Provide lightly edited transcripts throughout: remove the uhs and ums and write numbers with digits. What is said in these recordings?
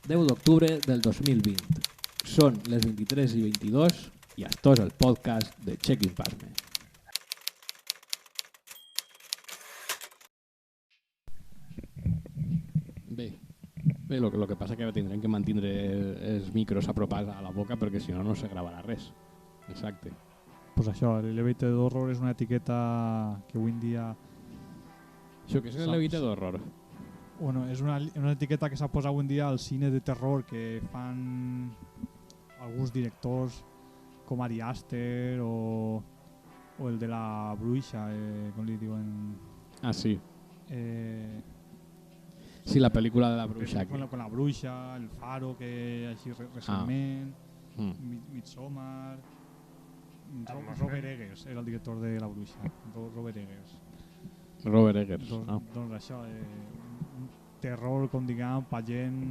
10 d'octubre del 2020. Són les 23:22 i esto és el podcast de Check-in Pasme. Bé, lo que passa que tindrem que mantenir els micros apropats a la boca perquè si no, no se gravarà res. Exacte. Pues això, l'Elevated Horror és una etiqueta que avui en dia... Això que és l'Elevated Horror? Bueno, és una etiqueta que s'ha posat avui en dia al cine de terror que fan alguns directors com Ari Aster o el de la bruixa, com li diuen... Ah, sí. Sí, la pel·lícula de la bruixa. Con la bruixa, El Faro, que així recentment, Midsommar... Robert Eggers era el director de la bruixa. Robert Eggers. Robert Eggers. Doncs això, terror, com diguem, pa gent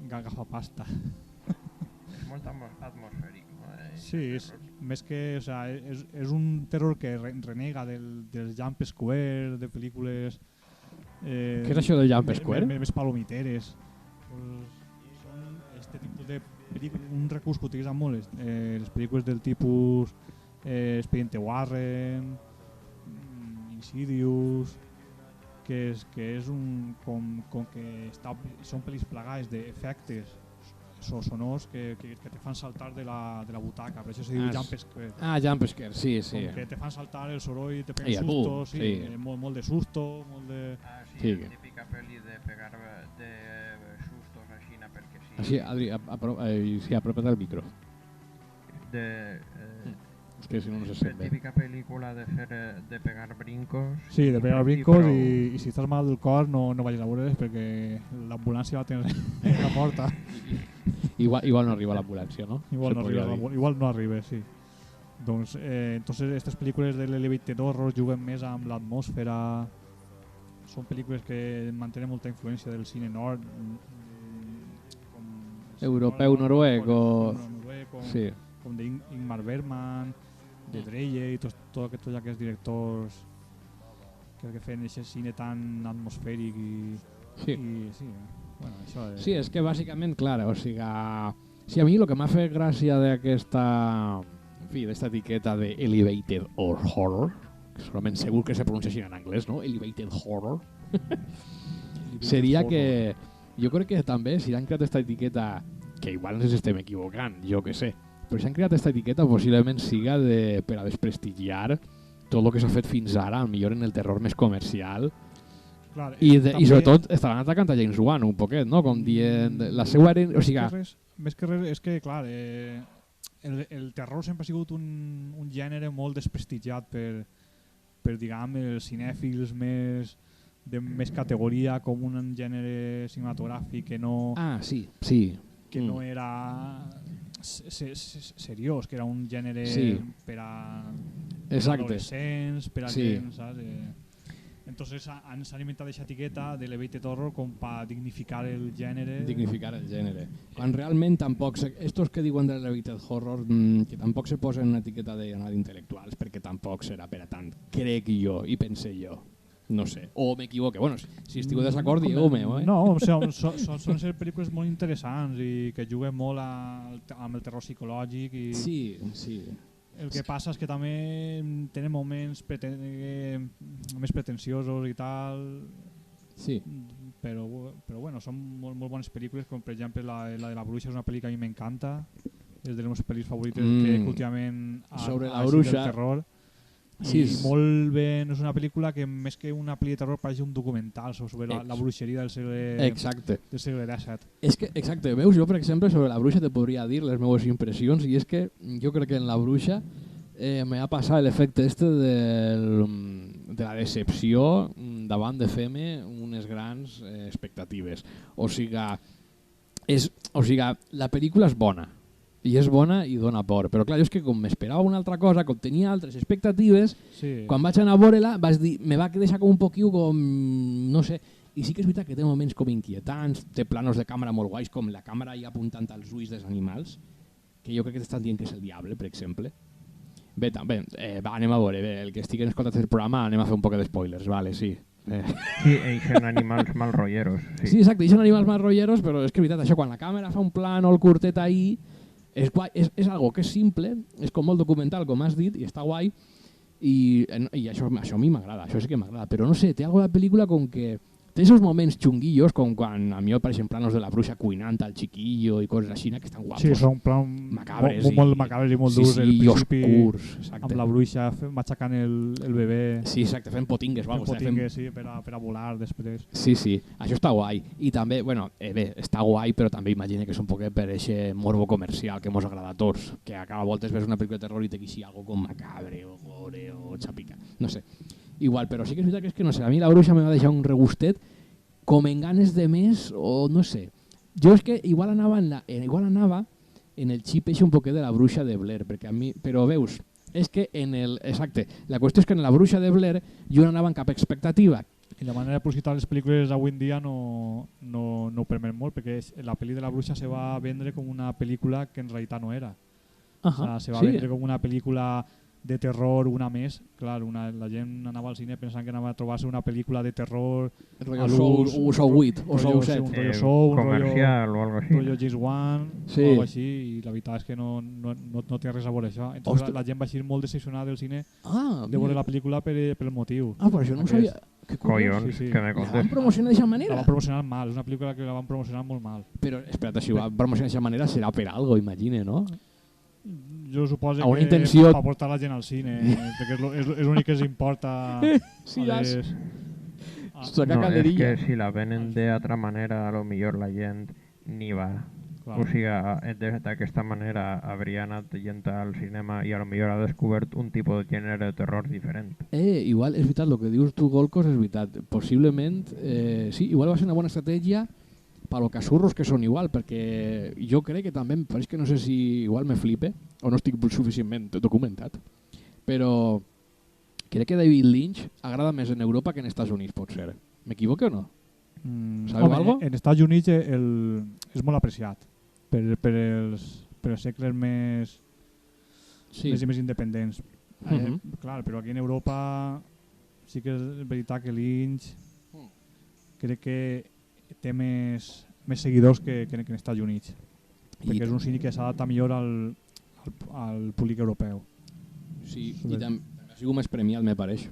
gafapasta. És molt atmosfèric, no? Sí, més que, o sea, és un terror que renega del jump scare, de pel·lícules... Què és això del jump scare? Més palomiteres. Són este tipus de pel·lícules, un recurs que utilitzen molt les pel·lícules del tipus Expediente Warren, Insidious, que és un com que són pel·lis plagades d'efectes sonors que te fan saltar de la butaca, per això se diu jump scare. Ah, jump scare, sí. Com que te fan saltar el soroll, te peguen susto, sí. Molt de susto, molt de... Ah, sí, la típica pel·li de pegar de sustos així, perquè sí. Així, Adri, apropa't al micro. És que si no se sent bé. La típica pel·lícula de pegar brincos. Sí, de pegar brincos i si estàs mal del cor no vagis a veure perquè l'ambulància la tens a la porta. Igual no arriba l'ambulància, no? Igual no arriba, sí. Doncs, entonces, aquestes pel·lícules de l'Elevated Horror juguen més amb l'atmosfera. Són pel·lícules que mantenen molta influència del cine nord. Europeu, noruec o... Sí. Com d'Ingmar Bergman, de Dreyer i tots aquests directors que feien aquest cine tan atmosfèric i sí, bueno, això és... Sí, és que bàsicament, clar, o sigui, sí, a mi el que m'ha fet gràcia d'aquesta, en fi, d'esta etiqueta de Elevated Horror, que solament segur que se pronuncia així en anglès, no? Elevated Horror, seria que jo crec que també si han creat aquesta etiqueta, que igual ens estem equivocant, jo que sé, però si han creat aquesta etiqueta possiblement siga per a desprestigiar tot el que s'ha fet fins ara, millor en el terror més comercial. Clar, i sobretot estaran atacant a James Wan un poquet, no? Com dient... La seva... O sigui... Més que res és que, clar, el terror sempre ha sigut un gènere molt desprestigiat per diguem, els cinèfils de més categoria, com un gènere cinematogràfic que no... Ah, sí. Que no era seriós, que era un gènere per a adolescents, per a gent, saps? Entonces s'ha inventat aquesta etiqueta de l'Elevated Horror com per dignificar el gènere. Quan realment tampoc... Estos que diuen de l'Elevated Horror, que tampoc se posen una etiqueta d'intel·lectuals, perquè tampoc serà per a tant, crec jo i pense jo. No sé, o m'equivoque. Bueno, si estigueu desacord, digueu-me. No, són pel·lícules molt interessants i que juguen molt amb el terror psicològic. Sí. El que passa és que també tenen moments més pretensiosos i tal. Sí. Però bueno, són molt bones pel·lícules, com per exemple la de la bruixa és una pel·lícula que a mi m'encanta. És de les meves pel·lis favorites que últimament sobre la bruixa. Terror. I molt bé, no és una pel·lícula que més que una pel·li de terror pareix un documental sobre la bruixeria del segle XVII. És que, exacte, veus, jo per exemple sobre la bruixa te podria dir les meves impressions i és que jo crec que en la bruixa m'ha passat l'efecte de la decepció davant de fer-me unes grans expectatives. O sigui, la pel·lícula és bona. I és bona i dona por, però clar, jo és que com m'esperava una altra cosa, com tenia altres expectatives, quan vaig anar a veure-la me va deixar com un poquiu com, no sé, i sí que és veritat que té moments com inquietants, té planos de càmera molt guais, com la càmera ja apuntant als ulls dels animals, que jo crec que t'estan dient que és el diable, per exemple. Bé, també, anem a veure, el que estiguen escoltant el programa anem a fer un poc de spoilers, vale, sí. Sí, eixen animals mal rotlleros. Sí, Sí. exacte, són animals més rotlleros, però és que és veritat, això, quan la càmera fa un plano el curtet ahí, és, guai, és algo que és simple, és com molt documental, com has dit, i està guai, i això a mi m'agrada, això sí que m'agrada, però no sé, té alguna pel·lícula com que té esos moments xunguillos, com quan a mi apareixen planos de la bruixa cuinant al chiquillo i coses així, que estan guapos. Sí, són plan macabres molt macabres i molt sí, durs. sí, al i principi, oscurs, exacte. amb la bruixa matxacant el bebè. Sí, exacte, fent potingues, Fent vamos. potingues, sí, per a volar després. Sí, sí, això està guai. I també, bueno, bé, està guai, però també imagina que és un poquet per eixe morbo comercial que mos agrada a tots, que a cada volta ves una pel·lícula de terror i te quixi algo com macabre o gore o xapica. No sé, igual, però sí que és veritat que és que no sé, a mi la bruixa me va deixar un regustet com en ganes de més o no sé. Jo és que igual anava en el xip eixe un poquet de la bruixa de Blair, perquè a mi, però veus, és que exacte, la qüestió és que en la bruixa de Blair jo no anava amb cap expectativa. I la manera de publicitar les pel·lícules avui en dia no permet molt, perquè la pel·li de la bruixa se va vendre com una pel·lícula que en realitat no era. O sea, se va vendre com una pel·lícula de terror, una més. Clar, la gent anava al cine pensant que anava a trobar-se una pel·lícula de terror O Show 8 o Show 7. un rotllo Show, un comercial o algo així. rotllo James Wan Sí. o algo així, i la veritat és que no té res a veure això. Entonces la gent va eixir molt decepcionada del cine de veure la pel·lícula per el motiu. Ah, però això no ho sabia. Que Collons, Sí, sí. que me La van contes. promocionar d'aquesta La manera? van promocionar mal, és una pel·lícula que la van promocionar molt mal. Però, espera't, si ho van promocionar d'aquesta manera serà per algo, imagine, no? Jo suposo A una que intenció- per portar la gent al cine, perquè és l'únic que els importa Sí, a és. les... Saca No, és calderilla. que si la venen d'altra manera, a lo millor la gent ni va. Clar. O sigui, d'aquesta manera hauria anat gent al cinema i a lo millor ha descobert un tipus de gènere de terror diferent. Igual, és veritat, el que dius tu, Golcos, és veritat. Possiblement, sí, igual va ser una bona estratègia per lo casurros que són igual, perquè jo crec que també, em pareix que no sé si igual me flipe, o no estic suficientment documentat, però crec que David Lynch agrada més en Europa que en Estats Units, pot ser. M'equivoque o no? Sabeu algo? En Estats Units és molt apreciat per els segles més més independents. Clar, però aquí en Europa sí que és veritat que Lynch crec que té més seguidors que en Estats Units, perquè és un cine que s'adapta millor al públic europeu. Sí, i també ha sigut més premiat, me pareix.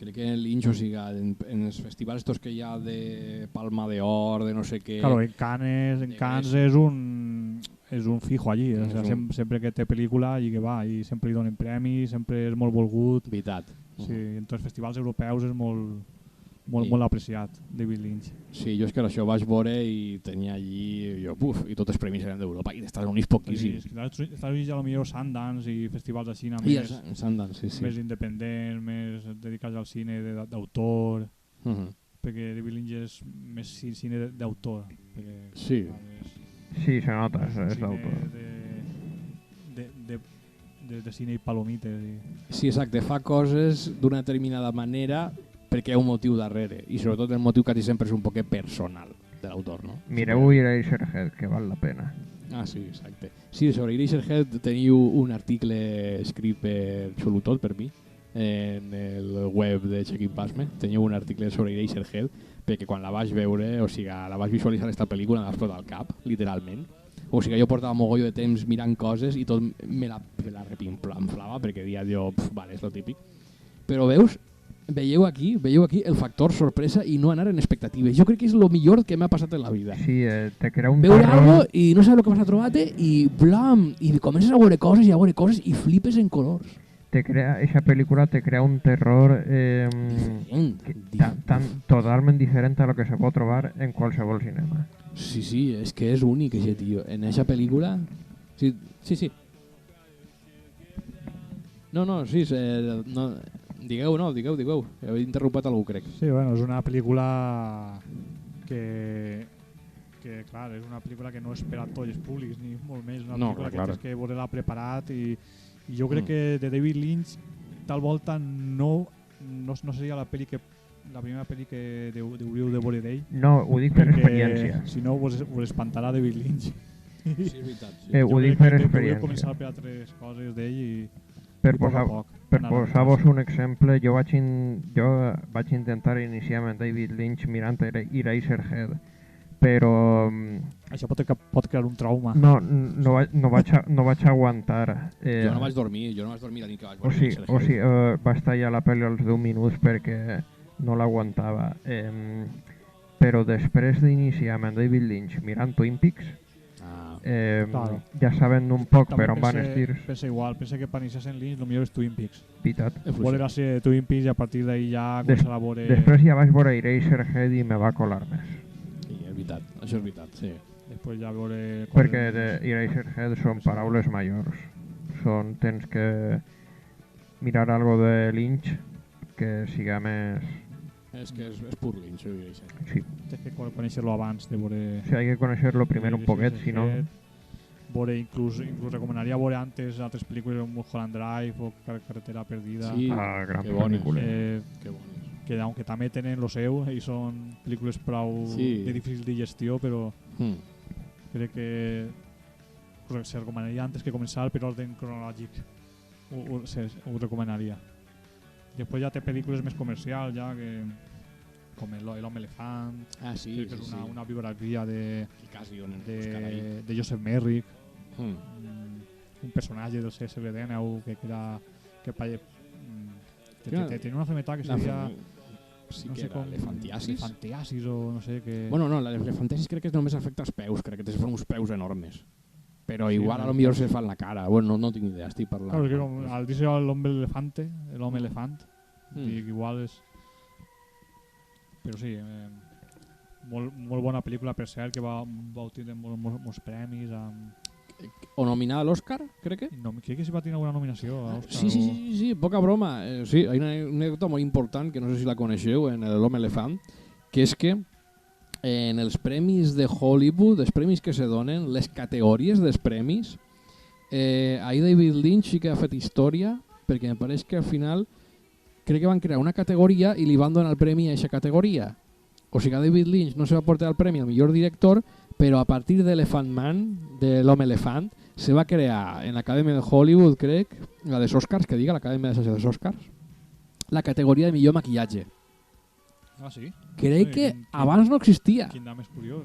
Crec que Lynch, o sigui, en els festivals estos que hi ha de Palma d'Or, de no sé què... Claro, en Cannes és un fijo allí, o sea, sempre que té pel·lícula i que va, i sempre li donen premis, sempre és molt volgut. Veritat. Sí, en tots els festivals europeus és molt apreciat, David Lynch. Sí, jo és que això vaig veure i tenia allí, i tots els premis eren d'Europa i d'Estats Units poquíssims. Sí, Estats Units potser Sundance i festivals de cine més independents, més dedicats al cine d'autor, perquè David Lynch és més cine d'autor. Sí. Sí, se nota, és d'autor. De cine i palomites. Sí, exacte, fa coses d'una determinada manera perquè hi ha un motiu darrere, i sobretot el motiu que sempre és un poquet personal de l'autor, no? Mireu Eraserhead, que val la pena. Ah, sí, exacte. Sí, sobre Eraserhead teniu un article escrit per Xolutot, per mi, en el web de Check-in Pasme. Teniu un article sobre Eraserhead, perquè quan la vaig veure, o sigui, la vaig visualitzar aquesta pel·lícula, em va explotar al cap, literalment. O sigui, jo portava mogolló de temps mirant coses i tot me la repimplanflava, perquè dia jo, vale, és lo típic. Però veus, veieu aquí el factor sorpresa i no anar en expectatives. Jo crec que és el millor que m'ha passat en la vida. Sí, te crea un veure terror... algo i no saps el que vas a trobar-te i blam, i comences a veure coses i flipes en colors. Esa película te crea un terror totalment diferent a lo que se pot trobar en qualsevol cinema. Sí, és que és únic, ese tio. En aquesta pel·lícula... Sí. No, sí, no... Digueu. He interromput algú, crec. Sí, bueno, és una pel·lícula que clar, és una pel·lícula que no és per a tots els públics, ni molt més. Una pel·lícula que tens que veure-la preparat i jo crec que de David Lynch tal volta no seria la primera pel·li que hauríeu de veure d'ell. No, ho dic per experiència. Si no, us espantarà David Lynch. Sí, és veritat. Ho dic per experiència. Hauríeu començar per altres coses d'ell i Per I poc a posar, poc per anaren posar-vos passant. un exemple, jo vaig intentar iniciar amb David Lynch mirant Eraserhead, però Això pot crear un trauma. no vaig aguantar. Jo no vaig dormir la nit que vaig veure Eraserhead. O sigui, vaig tallar la pel·li als 10 minuts perquè no l'aguantava. Però després d'iniciar amb David Lynch mirant Twin Peaks, Claro. ja saben un poc També per on van els tirs. Pensa igual, pensa que per iniciar en Lynch el millor és Twin Peaks. Veritat. Veure la sèrie de Twin Peaks i a partir d'ahir ja començar a veure... Després ja vaig veure Eraserhead i me va colar més. Sí, és veritat, això és veritat, sí. Després ja veure... Perquè Eraserhead són paraules majors. Tens que mirar algo de Lynch que siga més... És que és pur Lynch, ho diré. Sí. Tens que conèixer-lo abans de veure... O sigui, hay que conocerlo primero un poquet, si no... Veure, inclús recomanaria veure antes altres pel·lícules com Mulholland Drive o Carretera Perdida. Sí, gran que bones. pel·lícula. Que bones. Que aunque també tenen lo seu i són pel·lícules prou de difícil digestió, però crec que se recomanaria antes que començar per ordre cronològic. Ho recomanaria. Després ja té pel·lícules més comercials, ja que com l'Home Elefant, Sí, que és una biografia de Joseph Merrick, un personatge del CSV-19 que tenia una enfermedad que seria... Sí no que sé era com... elefantiasis. Elefantiasis o no sé què... Bueno, no, l'elefantiasis crec que només afecta els peus, crec que té uns peus enormes. Però Sí, igual no, a lo millor se fa en la cara. Bueno, no tinc idea, estic parlant. Claro, es que al dir l'home elefant, dic, igual és... Però sí, molt bona pel·lícula, per cert, que va obtenir molts premis. O nominada a l'Oscar, crec que? Crec que sí va tenir alguna nominació a Oscar. Sí, poca broma. Sí, hi ha una anècdota molt important, que no sé si la coneixeu, en l'Home Elefant, que és que en els premis de Hollywood, els premis que se donen, les categories dels premis, ahir David Lynch sí que ha fet història, perquè em pareix que al final crec que van crear una categoria i li van donar el premi a aquesta categoria. O sigui que David Lynch no se va portar el premi al millor director, però a partir d'Elephant Man, de l'Home Elefant, se va crear en l'Acadèmia de Hollywood, crec, la dels Oscars, que diga l'Acadèmia dels Oscars, la categoria de millor maquillatge. Ah, sí? Crec que abans no existia. Quin més curiós.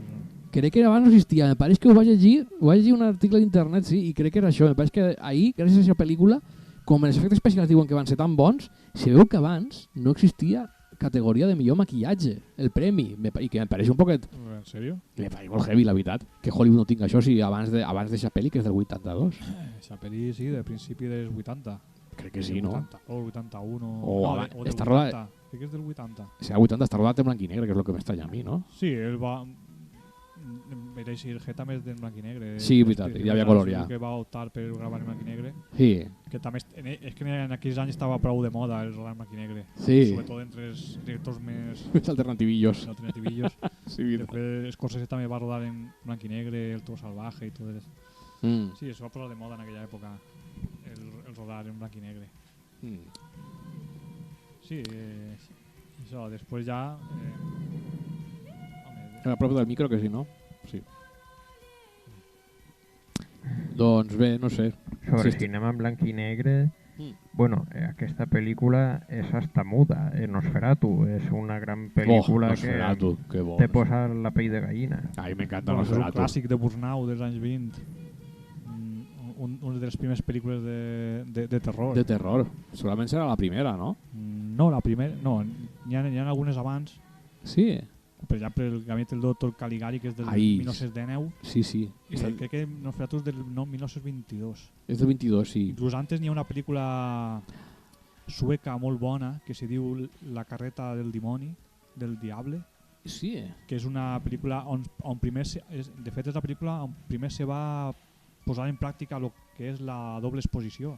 Crec que abans no existia. Me pareix que ho vaig llegir un article d'internet, sí, i crec que era això. Me pareix que ahir, gràcies a aquesta pel·lícula, com els efectes especials diuen que van ser tan bons, se veu que abans no existia categoria de millor maquillatge, el premi, i que em pareix un poquet... En sèrio? Me pareix molt heavy, la veritat, que Hollywood no tinga això, si abans d'eixa pel·li, que és del 82. Aquesta pel·li, sí, de principi dels 80. Crec que sí, no? 80, o 81... O del està 80. rodat... Crec que és del 80. Si el 80 està rodat en blanc i negre, que és el que m'estranya a mi, no? Sí, ell va... Era així, el G també és en blanc i negre. Sí, veritat, hi havia color ja. Que va optar per gravar en blanc i negre. Sí. Que també és que en aquells anys estava prou de moda el rodar en blanc i negre. Sí. Sobretot entre els directors més alternativillos. Sí, després Scorsese també va rodar en blanc i negre, El Toro Salvaje i tot això. Sí, això va posar de moda en aquella època, el rodar en blanc i negre. Sí, això, després ja... A prop del micro, que sí, no? Sí. Doncs bé, no sé. Sobre cinema en blanc i negre... Bueno, aquesta pel·lícula és hasta muda. Nosferatu és una gran pel·lícula que te posa la pell de gallina. Ai, m'encanta Nosferatu. És Nosferatu. un clàssic de Murnau dels anys 20. Una de les primeres pel·lícules de terror. De terror. Segurament serà la primera, no? No, la primera... No, n'hi ha algunes abans. Sí? Per exemple, el Gabinet del Dr. Caligari, que és del 1919. Sí. I crec que Nosferatu és del 1922. És del 22, sí. Inclús antes n'hi ha una pel·lícula sueca molt bona que se diu La carreta del dimoni, del diable. Sí. Que és una pel·lícula on primer... De fet, és la pel·lícula on primer se va posar en pràctica el que és la doble exposició.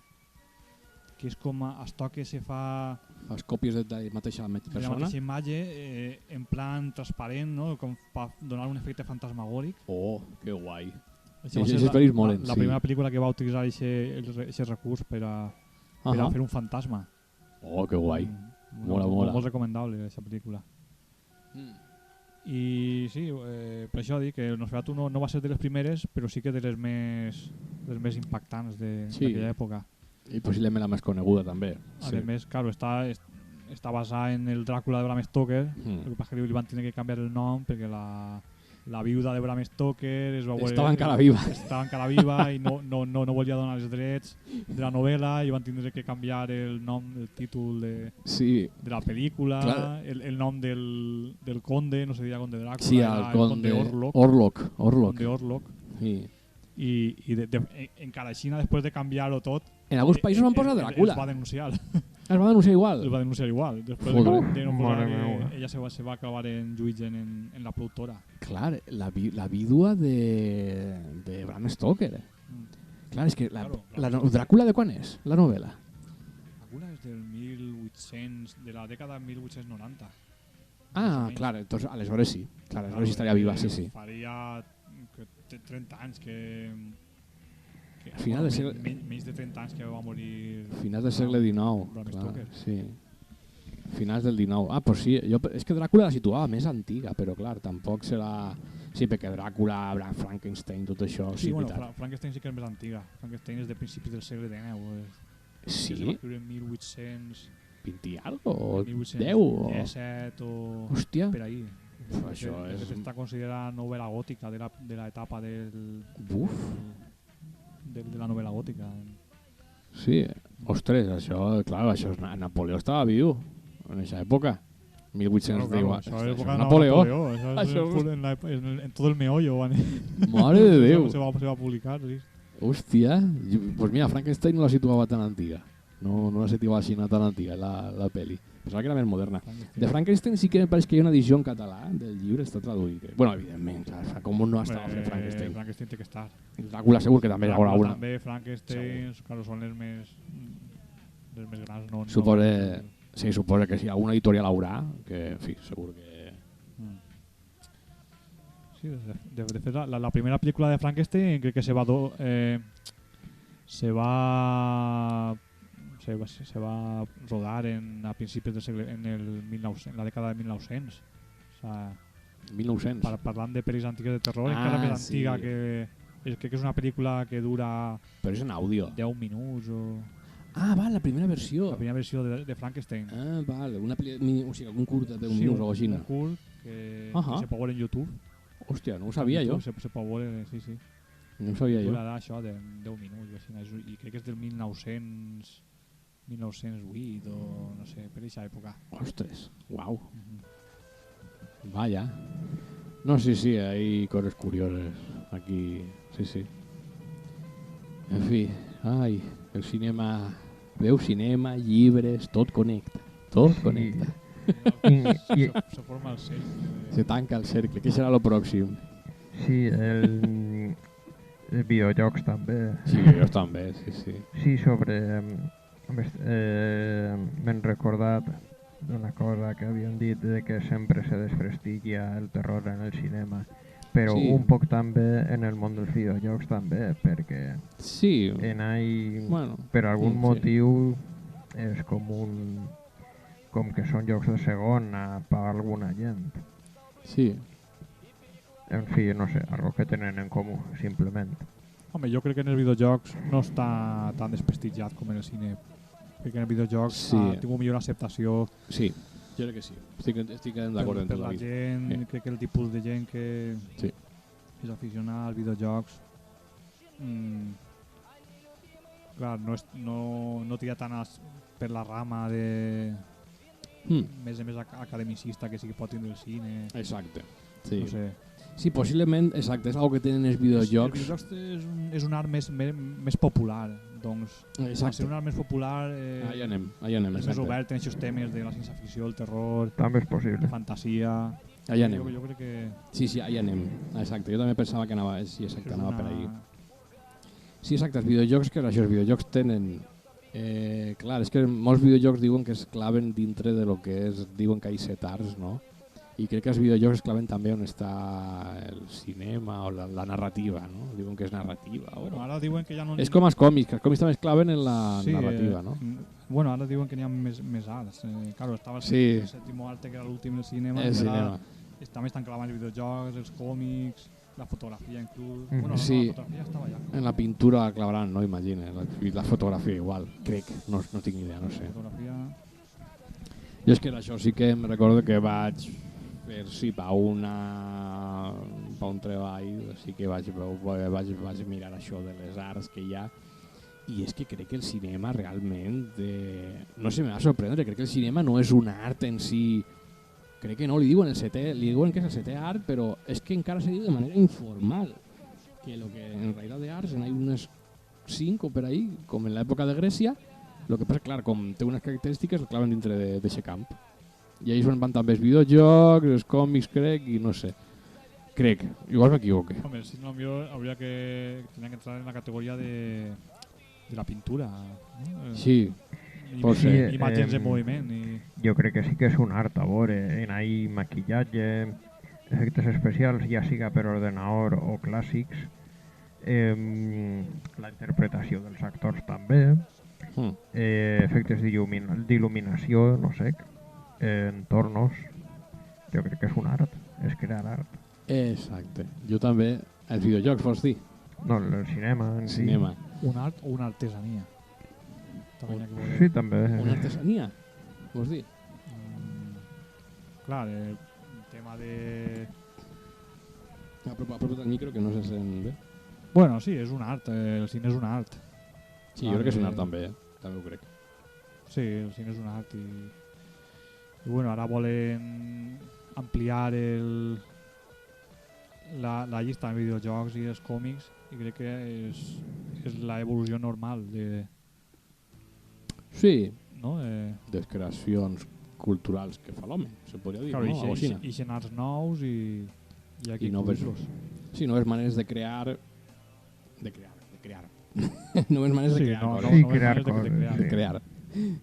Que és com esto que se fa... Les còpies de la mateixa persona? La mateixa imatge en plan transparent, no? Com per donar un efecte fantasmagòric. Oh, que guai. La primera pel·lícula que va utilitzar aquest recurs per a fer un fantasma. Oh, que guai. Mola. Molt recomendable, aquesta pel·lícula. I sí, per això dic que el Nosferatu no va ser de les primeres, però sí que de les més impactants d'aquella època. I possiblement la més coneguda també. A més, claro, està basada en el Dràcula de Bram Stoker. El que passa que li van tenir que canviar el nom perquè la viuda de Bram Stoker estava encara viva i no volia donar els drets de la novel·la i van tenir que canviar el nom, el títol de la pel·lícula, el nom del conde, no se deia conde Dràcula, sí, el conde Orlok. I encara així, després de canviar-ho tot, en alguns països van posar Dràcula. Es va denunciar. Es va denunciar igual? El va denunciar igual. Després de no posar ella se va acabar en judici en la productora. Clar, la vídua de Bram Stoker. Clar, és que la Dràcula de quan és, la novel·la? Dràcula és del 1800, de la dècada de 1890. Ah, clar, entonces, aleshores sí. Clar, aleshores estaria viva, sí. Faria 30 anys que final del segle... menys de 30 anys que va morir... Finals del segle XIX. Bram Stoker. Sí. Finals del XIX. Ah, pues sí. És que Dràcula la situava més antiga, però clar, tampoc serà... Sí, perquè Dràcula, Frankenstein, tot això... Sí, bueno, Frankenstein sí que és més antiga. Frankenstein és de principis del segle XIX. Sí? Se va escriure en 1800... 20 i algo? O 10? 17 o... Hòstia. Per ahí. Això és... Està considerada novel·la gòtica de l'etapa del... Buf! De la novel·la gòtica. Sí, ostres, això, clar, això és Napoleó estava viu en aquesta època. 1810. Això és Napoleó. Això és en tot el meollo. Mare de Déu. Se va publicar, sí. Hòstia, pues mira, Frankenstein no la situava tan antiga. No la situava així tan antiga, la pel·li. Pensava que era més moderna. De Frankenstein sí que me pareix que hi ha una edició en català del llibre, està traduït. Bueno, evidentment, clar, com no estava fent Frankenstein. Frankenstein té que estar. Dràcula segur que també hi haurà una. També Frankenstein, claro, són les més grans. Sí, suposa que si alguna editorial haurà, que en fi, segur que... Sí, de fet, la primera pel·lícula de Frankenstein crec que se va rodar a principis del segle, en la dècada de 1900. O sea, 1900. Parlant de pel·lis antigues de terror, encara més antiga que... Crec que és una pel·lícula que dura... Però és en àudio. 10 minuts o... Ah, val, la primera versió. La primera versió de Frankenstein. Ah, val, o sigui, algun curt de 10 minuts o així. Un curt que se pot veure en YouTube. Hòstia, no ho sabia jo. Se pot veure, sí. No ho sabia jo. Durarà això de 10 minuts i crec que és del 1908 o no sé, per aquesta època. Ostres, uau. Vaya. No, sí, hay coses curioses aquí, sí. En fi, ai, el cinema... Veu, cinema, llibres, tot connecta. Tot connecta. Se forma el cercle. Se tanca el cercle. Què serà el pròxim? Sí, els videojocs també. Sí, videojocs també, sí. Sí, sobre... m'hem recordat d'una cosa que havien dit de que sempre se desprestigia el terror en el cinema, però un poc també en el món dels videojocs també, perquè per algun motiu és com que són jocs de segona per alguna gent. Sí. En fi, no sé, algo que tenen en comú, simplement. Home, jo crec que en els videojocs no està tan desprestigiat com en el cine. Crec que en els videojocs ha tingut millor acceptació. Sí, jo crec que sí. Estic d'acord amb tu, David. Per la gent, crec que el tipus de gent que és aficionada als videojocs clar, no tira tant per la rama de més academicista que sí que pot tindre el cine. Exacte. Sí. No sé. Sí, possiblement, exacte, és una que tenen els videojocs. Els videojocs és un art més popular, doncs. Al ser un art més popular... Allà anem, és més obert en aquests temes de la ciència-ficció, el terror... També és possible. La fantasia... Allà anem. Jo crec que... Sí, allà anem. Exacte, jo també pensava que anava per ahí. Sí, exacte, els videojocs, que això, els videojocs tenen... clar, és que molts videojocs diuen que es claven dintre de lo que és... Diuen que hi ha 7 arts, no? I crec que els videojocs es claven també on està el cinema o la narrativa, no? Diuen que és narrativa. Bueno, ara diuen que ja no... És com els còmics, que els còmics també es claven en la narrativa, no? Bueno, ara diuen que n'hi ha més arts. Claro, estava el sèptimo arte, que era l'últim del cinema. El cinema. També estan clavant els videojocs, els còmics... La fotografia inclús... Bueno, sí, la fotografia estava ja. En la pintura la clavaran, no? Imagina. La fotografia igual, crec. No tinc ni idea, no sé. La fotografia... Jo és que això sí que em recordo que vaig fer, sí, per un treball, sí que vaig mirar això de les arts que hi ha, i és que crec que el cinema realment, no sé, me va sorprendre, crec que el cinema no és un art en si, crec que no, li diuen que és el setè art, però és que encara se diu de manera informal, que lo que en realitat de arts n'hi ha unes 5 o per ahí, com en l'època de Grècia. El que passa, clar, com té unes característiques, el claven dintre d'aquest camp. I ells van també els videojocs, els còmics, crec, i no sé. Crec, igual m'equivoque. Home, si no, millor hauria que tenir que entrar en la categoria de la pintura. ¿no? Sí, pot ser. Imatges en moviment. Jo crec que sí que és un art, a veure, en ahí maquillatge, efectes especials, ja siga per ordenador o clàssics, la interpretació dels actors també, efectes d'il·luminació, no sé, entornos. Jo crec que és un art, és crear art. Exacte. Jo també, els videojocs, vols dir? No, el cinema en sí. Un art o una artesania? Sí, també. Una artesania, vols dir? Clar, el tema de... Apropa't al micro que no se sent bé. Bueno, sí, és un art, el cine és un art. Sí, jo crec que és un art també, també ho crec. Sí, el cine és un art i bueno, ara volen ampliar la llista de videojocs i els còmics i crec que és l'evolució normal de... Sí, no? de creacions culturals que fa l'home, se podria dir, claro, no? I arts nous i aquí noves maneres de crear noves maneres de crear de crear.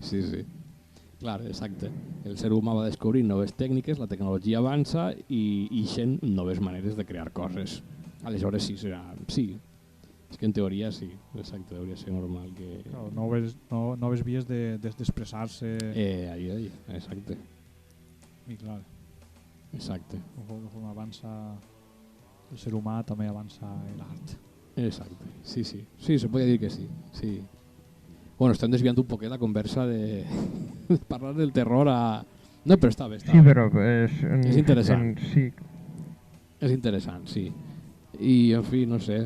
Sí. Clar, exacte. El ser humà va descobrir noves tècniques, la tecnologia avança i ixen noves maneres de crear coses. Aleshores sí serà... Sí, és que en teoria sí, exacte, hauria de ser normal que... Claro, noves vies d'expressar-se... Ahí, exacte. I clar, exacte. Conforme avança el ser humà també avança l'art. Exacte, sí. Sí, se podria dir que sí, sí. Bueno, estem desviant un poquet la conversa de parlar del terror a... No, però està bé. Sí, però és interessant. Sí. És interessant, sí. I, en fi, no sé,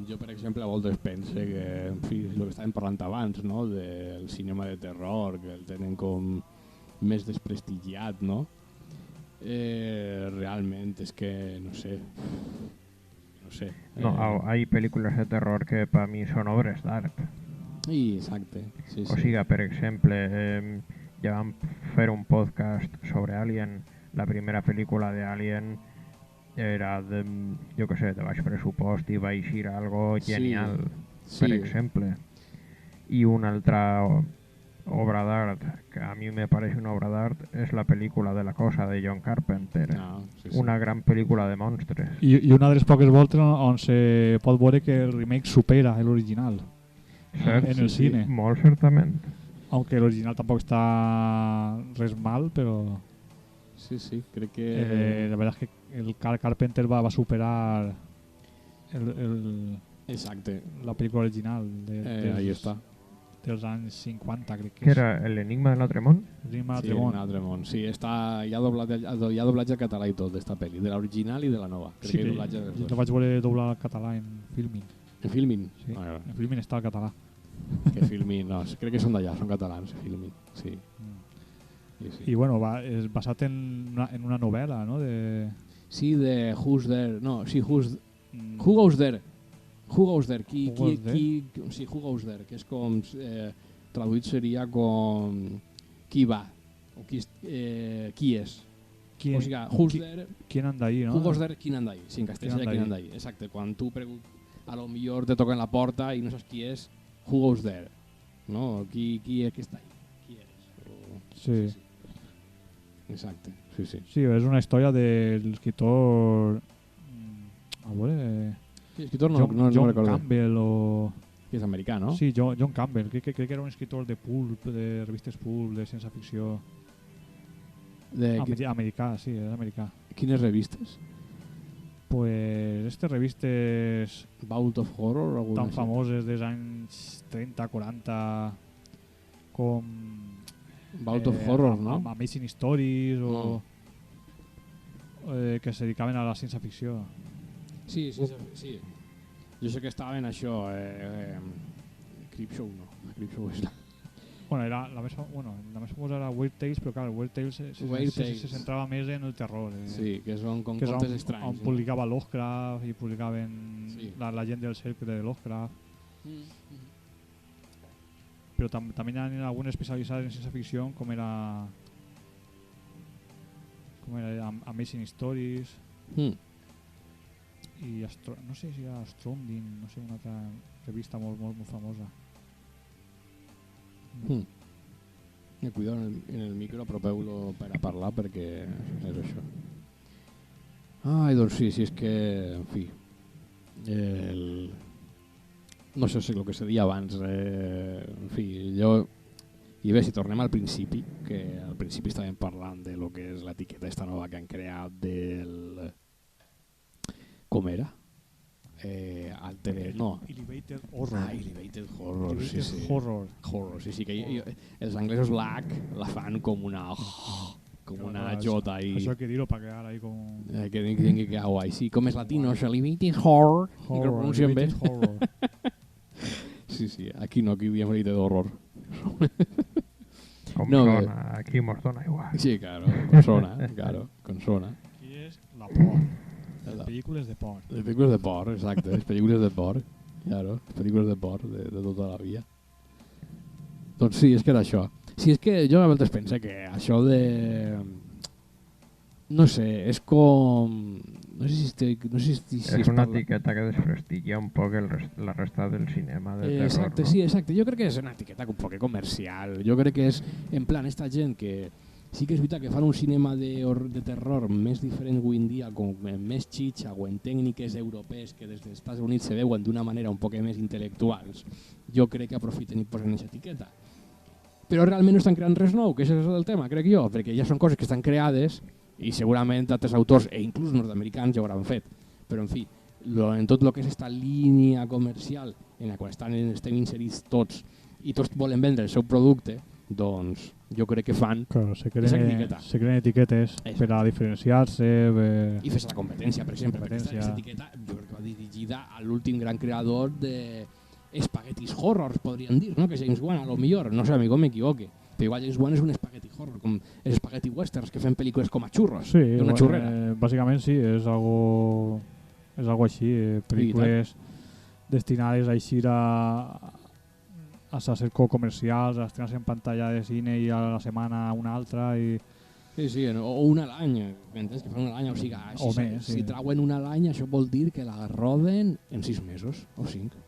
jo, per exemple, a voltes pense que, en fi, el que estàvem parlant abans, no?, del cinema de terror, que el tenen com més desprestigiat, no? Realment és que, no sé. No, hay películas de terror que para mí son obras de arte. Sí, exacte. Sí. O sigui, per exemple, ja vam fer un podcast sobre Alien. La primera pel·lícula de Alien era de, jo què sé, de baix pressupost i va eixir algo genial, per exemple. I una altra obra d'art, que a mi me pareix una obra d'art, és la pel·lícula de La cosa de John Carpenter. Una gran pel·lícula de monstres. I una de les poques voltes on se pot veure que el remake supera l'original en el cine. Molt certament. Aunque l'original tampoc està res mal, però... Sí, crec que... la veritat és que el Carpenter va superar Exacte. La pel·lícula original ahí està. Dels anys 50, crec que és. Que era l'Enigma de l'Altre Món? L'Enigma de l'Altre Món, sí. Hi ha doblatge català i tot d'esta pel·li, de l'original i de la nova. Sí, jo la vaig veure doblar al català en Filmin. En Filmin? Sí, en Filmin està al català. Que Filmin, no, crec que són d'allà, són catalans, Filmin, sí. I bueno, és basat en una novel·la, no? Sí, de Who's There, no, sí, Who Goes There? Who Goes There? Sí, Who Goes There, que és com, traduït seria com qui va, o qui és. O sigui, Who's There? Qui anda ahí, no? Who Goes There, qui anda ahí. Sí, en castellà qui anda ahí. Exacte, quan tu a lo millor te toquen la porta i no saps qui és, Who Goes There? No? Qui està ahí? Qui eres? Sí. Exacte, sí. Sí, és una història de l'escriptor... A veure... L'escriptor no recordo. John Campbell o... Que és americà, no? Sí, John Campbell. Crec que era un escriptor de pulp, de revistes pulp, de ciència ficció. Americà, sí, és americà. Quines revistes? aquestes revistes Vault of Horror, alguna tan així. famoses dels anys 30, 40, com Vault of Horror, no? Amazing Stories o que se dedicaven a la ciència-ficció. Sí. Jo sé que estava en això, Creepshow, no. Creepshow és la... Bueno, la més famosa era Weird Tales, però clar, Weird Tales se centrava més en el terror. Sí, que són com que contes on estranys. publicava Lovecraft i publicaven la gent del cercle de Lovecraft. Però també hi ha algun especialitzat en ciència-ficció, com era Amazing Stories i no sé si era Stromding, no sé, una altra revista molt famosa. Cuidado en el micro, apropeu-lo per a parlar perquè és això. Ai, doncs sí, és que, en fi, no sé el que se deia abans, en fi, i bé, si tornem al principi, que al principi estàvem parlant de lo que és l'etiqueta esta nova que han creat del... com era? Elevated Horror. Elevated Horror, sí. Horror, sí, que els anglesos la fan com una jota ahí. Això hay que dir-ho para quedar ahí com... que tingui que guai, sí, com és latino, Elevated Horror, que ho pronuncien bé. Sí, aquí no, aquí diem Elevated Horror. Com no, sona, aquí mos dona igual. Sí, claro, con sona. Aquí és la por. Les pel·lícules de por. Les pel·lícules de por, exacte, les pel·lícules de por. Claro, les pel·lícules de por de tota la vida. Doncs sí, és que era això. Sí, és que jo a vegades penso que això de... No sé, és com... No sé si és una etiqueta que desprestigia un poc la resta del cinema de terror, exacte, no? Sí, exacte. Jo crec que és una etiqueta un poc comercial. Jo crec que és, en plan, esta gent que... Sí que és veritat que fan un cinema de terror més diferent avui en dia, com més xitxa o en tècniques europees que des dels Estats Units se veuen d'una manera un poc més intel·lectuals. Jo crec que aprofiten i posen aquesta etiqueta. Però realment no estan creant res nou, que és el tema, crec jo, perquè ja són coses que estan creades i segurament altres autors, e inclús nord-americans, ja ho hauran fet. Però, en fi, en tot el que és aquesta línia comercial en la qual estem inserits tots i tots volen vendre el seu producte, doncs jo crec que fan se creen etiquetes per a diferenciar-se i fer-se la competència, per exemple, perquè aquesta etiqueta jo crec que va dirigida a l'últim gran creador de espaguetis horrors, podríem dir, no? Que James Wan, a lo millor, no sé, amigo, m'equivoque, però igual James Wan és un espagueti horror, com els espagueti westerns que fan pel·lícules com a xurros, una xurrera. Bàsicament sí, és algo així, pel·lícules destinades a eixir a ser comercials, a estrenar-se en pantalla de cine i a la setmana una altra i... Sí, o una a l'any, m'entens? Que fan una a l'any, o sigui, si trauen una a l'any això vol dir que la roden en 6 mesos o 5.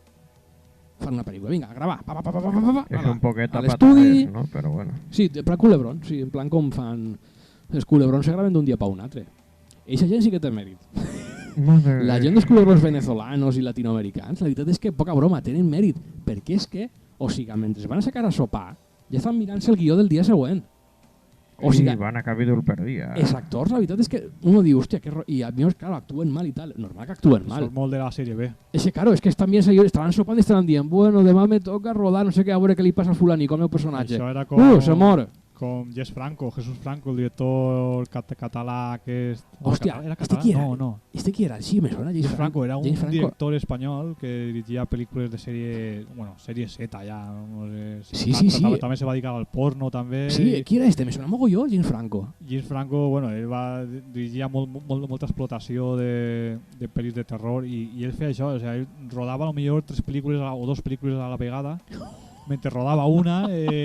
Fan una pel·lícula, vinga, a gravar, és un poquet a patades, no? Però bueno. Sí, en plan culebrón, sí, en plan com fan... Els culebrons se graven d'un dia per un altre. Eixa gent sí que té mèrit. La gent dels culebrons venezolanos i latinoamericans, la veritat és que, poca broma, tenen mèrit, perquè és que, o sigui, mentre van a sacar a sopar, ja estan mirant-se el guió del dia següent. O sigui, van a capítol per dia. Els actors, la veritat és que uno diu, hòstia, i a mi, claro, actuen mal i tal. Normal que actuen mal. Són molt de la sèrie B. És que, claro, és que estan bien seguidors, estaran sopant i estaran dient, bueno, demà me toca rodar, no sé què, a veure què li passa al fulani, com el meu personatge. Això era com... se mor. Com Jesús Franco, el director català que és... Hòstia, ¿era català? Qui era? No. Este qui era? Sí, me suena Jesús Franco. Era un director espanyol que dirigia pel·lícules de sèrie... Bueno, sèrie Z ja. No sé, sí. També se va dedicar al porno, també. Sí, qui era este? Me suena mogolló, James Franco. James Franco, bueno, ell va dirigir molta explotació de pel·lis de terror i ell feia això, o sigui, ell rodava potser 3 pel·lícules o 2 pel·lícules a la vegada. Mentre rodava una,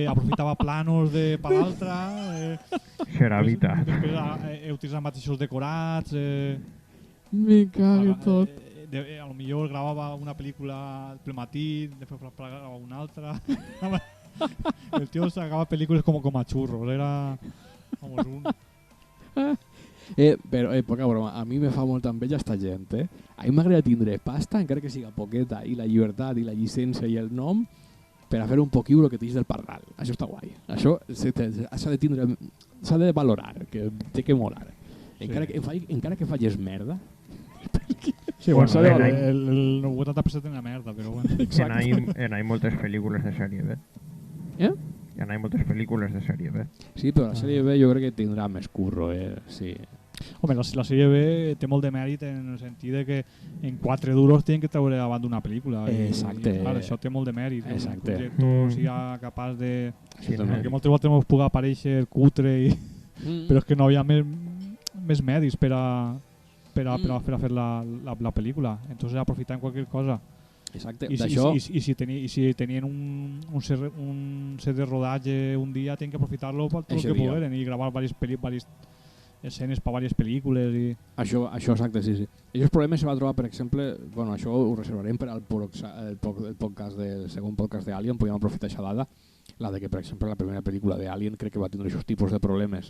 aprofitava planos per l'altra. Xeravita. Després utilitzava mateixos decorats. Me cago tot. A lo millor gravava una pel·lícula pel matí, després gravava una altra. El tio sacava pel·lícules com a xurros. Era un... Però, poca broma, a mi me fa molta enveja esta gent. A mi m'agrada tindre pasta, encara que siga poqueta, i la llibertat, i la llicència, i el nom, per a fer un poquiu el que t'his del pardal. Això està guai. Això s'ha de valorar, que té que molar. Encara que falles merda, Sí, bueno, Qualsevol- el 80% és una merda, però bueno. N'hi ha moltes pel·lícules de sèrie B. Eh? N'hi ha moltes pel·lícules de sèrie B. Sí, però la sèrie B jo crec que tindrà més curro, sí. Home, la sèrie B té molt de mèrit en el sentit de que en 4 duros tenen que treure davant d'una pel·lícula. Exacte. I, clar, això té molt de mèrit. Exacte. Un director sigui capaç de... Sí, Perquè moltes vegades ens pugui aparèixer cutre, però és que no hi ha més mèdics per a fer la pel·lícula. Entonces aprofitar en qualsevol cosa. Exacte. I D'això... si tenien un set de rodatge un dia, tenen que aprofitar-lo per tot el Eixe que dia. pogueren i gravar diverses escenes per diverses pel·lícules. Això exacte, sí. Aquests problemes se va trobar, per exemple, bueno, això ho reservarem per al podcast del segon podcast d'Alien, podíem aprofitar aquesta dada, la de que, per exemple, la primera pel·lícula d'Alien crec que va tindre aquests tipus de problemes.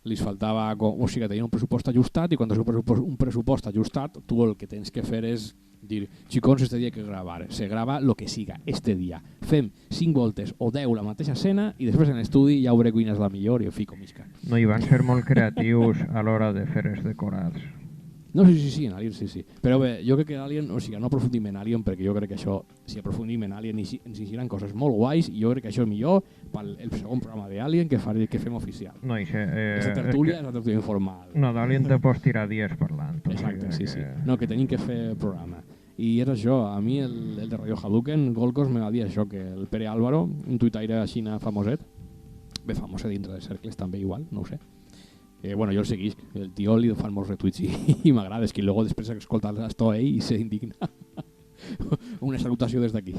Li faltava, o sigui, que tenia un pressupost ajustat i quan tens un pressupost ajustat, tu el que tens que fer és dir, xicons, este dia hay que gravar, se grava lo que siga, este dia. Fem 5 voltes o 10 la mateixa escena i després en l'estudi ja veuré quina és la millor i ho fico misca. No, i van ser molt creatius a l'hora de fer els decorats. No, sí, en Alien sí. Però bé, jo crec que Alien, o sigui, no aprofundim en Alien perquè jo crec que això, si aprofundim en Alien ens incidiran coses molt guais i jo crec que això és millor pel segon programa d'Alien que fem oficial. No, Aquesta tertúlia és una tertúlia informal. No, d'Alien te pots tirar dies parlant. Exacte, sí. No, que tenim que fer programa. I és això, a mi el de Radio Hadouken, Golcos, me va dir això, que el Pere Álvaro, un tuitaire així famoset, bé, famoset dintre de cercles també igual, no ho sé, bueno, jo el seguisc, el tio li fan molts retuits i m'agrada, és que luego després escolta l'esto ell i s'indigna. Una salutació des d'aquí.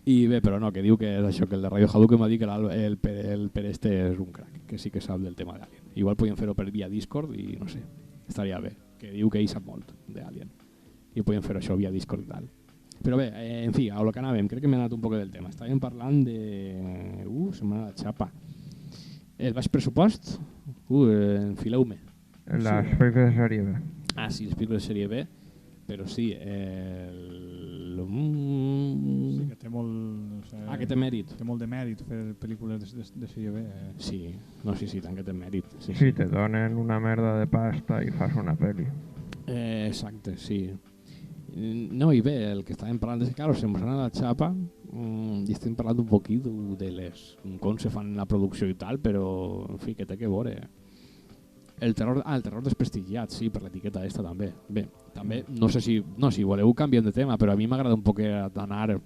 I bé, però no, que diu que és això, que el de Radio Hadouken m'ha dit que el Pere este és un crac, que sí que sap del tema d'Alien. Igual podíem fer-ho per via Discord i no sé, estaria bé, que diu que ell sap molt d'Alien. I podíem fer això via Discord i tal. Però bé, en fi, a lo que anàvem, crec que m'he anat un poc del tema. Estàvem parlant de... se m'ha anat la xapa. El baix pressupost? Enfileu-me. Les pel·lícules de sèrie B. Ah, sí, les pel·lícules de sèrie B, però sí, Sí, que té molt... O sigui, que té mèrit. Té molt de mèrit fer pel·lícules de sèrie B. Sí, tant que té mèrit. Sí, te donen una merda de pasta i fas una pel·li. Exacte, sí. No, i bé, el que estàvem parlant és que, claro, se mos anat la xapa i estem parlant un poquit de com se fan la producció i tal, però, en fi, que té que veure. El terror desprestigiat, sí, per l'etiqueta esta també. Bé, també, no sé si voleu canviar de tema, però a mi m'agrada un poc anar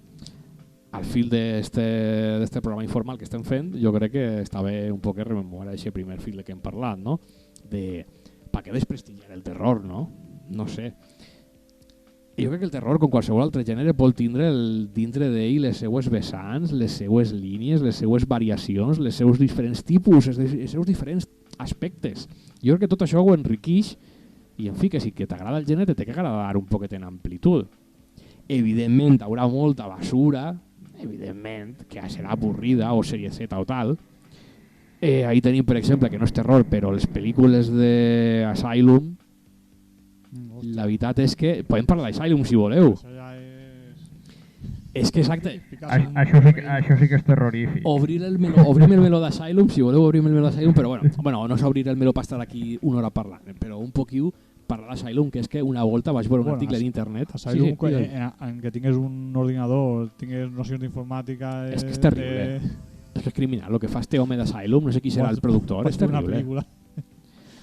al fil d'este programa informal que estem fent. Jo crec que està bé un poc rememorar aquest primer fil de què hem parlat, no? De, per què desprestigiar el terror, no? No sé. Jo crec que el terror, com qualsevol altre gènere, vol tindre dintre d'ell les seues vessants, les seues línies, les seues variacions, les seus diferents tipus, els seus diferents aspectes. Jo crec que tot això ho enriqueix i, en fi, que si que t'agrada el gènere té que agradar un poquet en amplitud. Evidentment, hi haurà molta basura, evidentment, que serà avorrida o sèrie Z o tal. Ahí tenim, per exemple, que no és terror, però les pel·lícules d'Asylum, la veritat és que podem parlar d'Asylum si voleu. Això ja És que exacte, Això sí que és terrorífic. obrim el meló d'Asylum, si voleu obrim el meló d'Asylum, però bueno, no s'obrir el meló per estar aquí una hora parlant, però un poquiu parlar d'Asylum, que és que una volta vaig veure un article d'internet. Asylum, en què tingués un ordinador, tingués nocions d'informàtica... És que és terrible. És que és criminal, el que fa este home d'Asylum, no sé qui serà el productor, és terrible.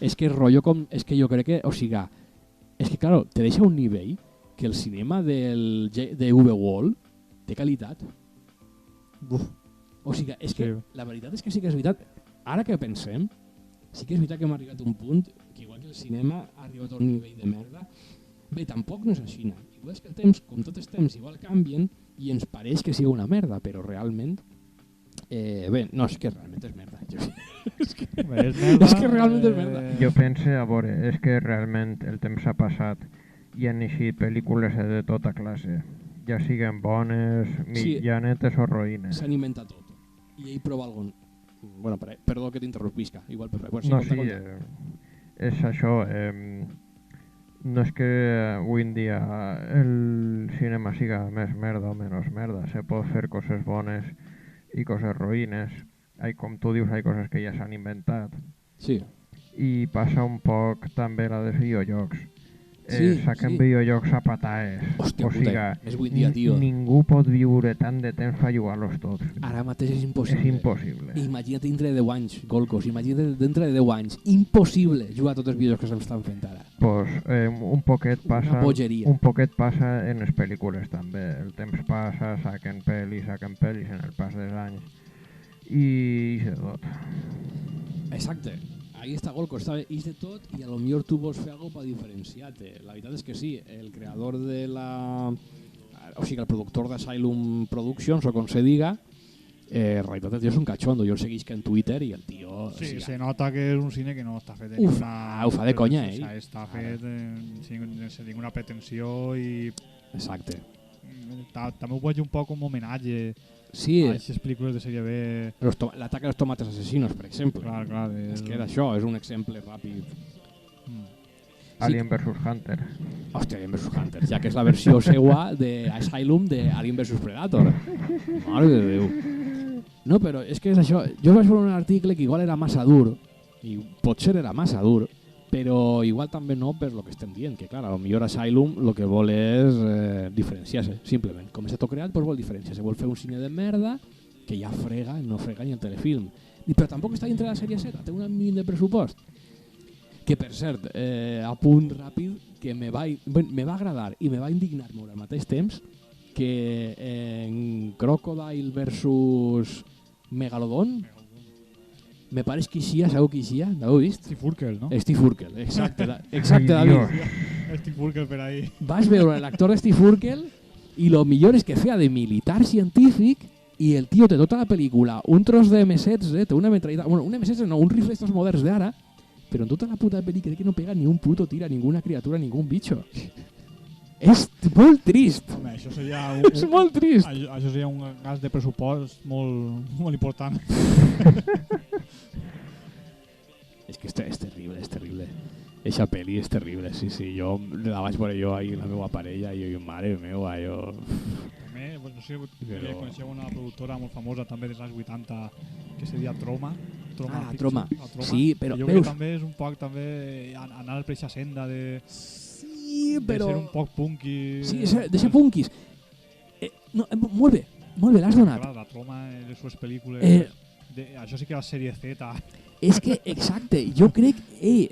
És que rotllo com... És que jo crec que... O sigui, és que, claro, te deixa un nivell que el cinema de V-Wall té qualitat. O sigui, és que la veritat és que sí que és veritat. Ara que pensem, sí que és veritat que hem arribat a un punt que igual que el cinema ha arribat a un nivell de merda. Bé, tampoc no és així. Igual és que el temps, com tots els temps, igual canvien i ens pareix que sigui una merda, però realment... bé, no, és que realment és merda. És que realment és merda. Jo pense, a veure, és que realment el temps ha passat i han eixit pel·lícules de tota classe, ja siguen bones, mitjanetes o roïnes. S'han inventat tot. I ell prova algun... Bueno, perdó que t'interrompisca. Igual, bueno, no, sí, és això. No és que avui en dia el cinema siga més merda o menys merda. Se pot fer coses bones i coses roïnes. Com tu dius, hi ha coses que ja s'han inventat. Sí. I passa un poc també la dels videojocs. saquen videojocs a pataes. Hòstia o sigui, més avui dia, tio. Ningú pot viure tant de temps per jugar-los tots. Ara mateix és impossible. És impossible. Imagina't dintre de 10 anys, Golcos, imagina't dintre de 10 anys. Impossible jugar a tots els videojocs que s'estan fent ara. Pues un poquet passa... Una bogeria. Un poquet passa en les pel·lícules també. El temps passa, saquen pel·lis en el pas dels anys. I de tot. Exacte. Ahí està Golcos, està ix de tot i a lo millor tu vols fer alguna cosa per diferenciar-te. La veritat és que sí, el creador de la... O sigui, el productor d'Asylum Productions, o com se diga, en realitat el tio és un cachondo. Jo el segueix que en Twitter i el tio... Sí, o sigui, se nota que és un cine que no està fet Ho fa de conya, ell. Està fet sense ninguna pretensió i... Exacte. També ho veig un poc com homenatge Sí, a aquestes pel·lícules de sèrie B. l'atac als tomates assassinos, per exemple. Clar. És que era això, és un exemple ràpid. Alien vs Hunter. Hòstia, Alien vs Hunter, ja que és la versió seua d'Asylum d'Alien vs Predator. Mare de Déu. No, però és que és això. Jo vaig veure un article que igual era massa dur, i potser era massa dur, però igual també no per lo que estem dient, que clar, a lo millor Asylum el que vol és diferenciar-se, simplement. Com està tot creat, doncs vol diferenciar-se. Vol fer un cine de merda que ja frega, no frega ni el telefilm. Però tampoc està dintre de la sèrie Z, té un mínim de pressupost. Que per cert, a punt ràpid, que me va agradar i me va indignar molt al mateix temps que en Crocodile versus Megalodon me pareix que ixia, sabeu qui ixia? L'heu vist? Steve Urkel, no? Steve Urkel, exacte, David. Steve Urkel per ahí. Vas veure l'actor de Steve Urkel i lo millor és que feia de militar científic i el tio té tota la pel·lícula un tros de M16, té una metralleta, bueno, un M16 no, un rifle estos moderns d'ara, però en tota la puta pel·lícula que no pega ni un puto tir a ninguna criatura, ningún bicho. És molt trist. Home, això seria És molt trist. Això seria un gas de pressupost molt important. És que és terrible. Eixa pel·li és terrible, sí, jo la vaig veure jo ahir, la meva parella, i jo, mare meva, jo... No sé, coneixeu una productora molt famosa també dels anys 80 que se deia Troma. Troma. Sí, però jo crec que també és un poc anar per aquesta senda de... Sí, però... De ser un poc punky... Sí, de ser punkis. Molt bé, l'has donat. Clar, la Troma, les seves pel·lícules... Això sí que era sèrie Z. És que, exacte, jo crec...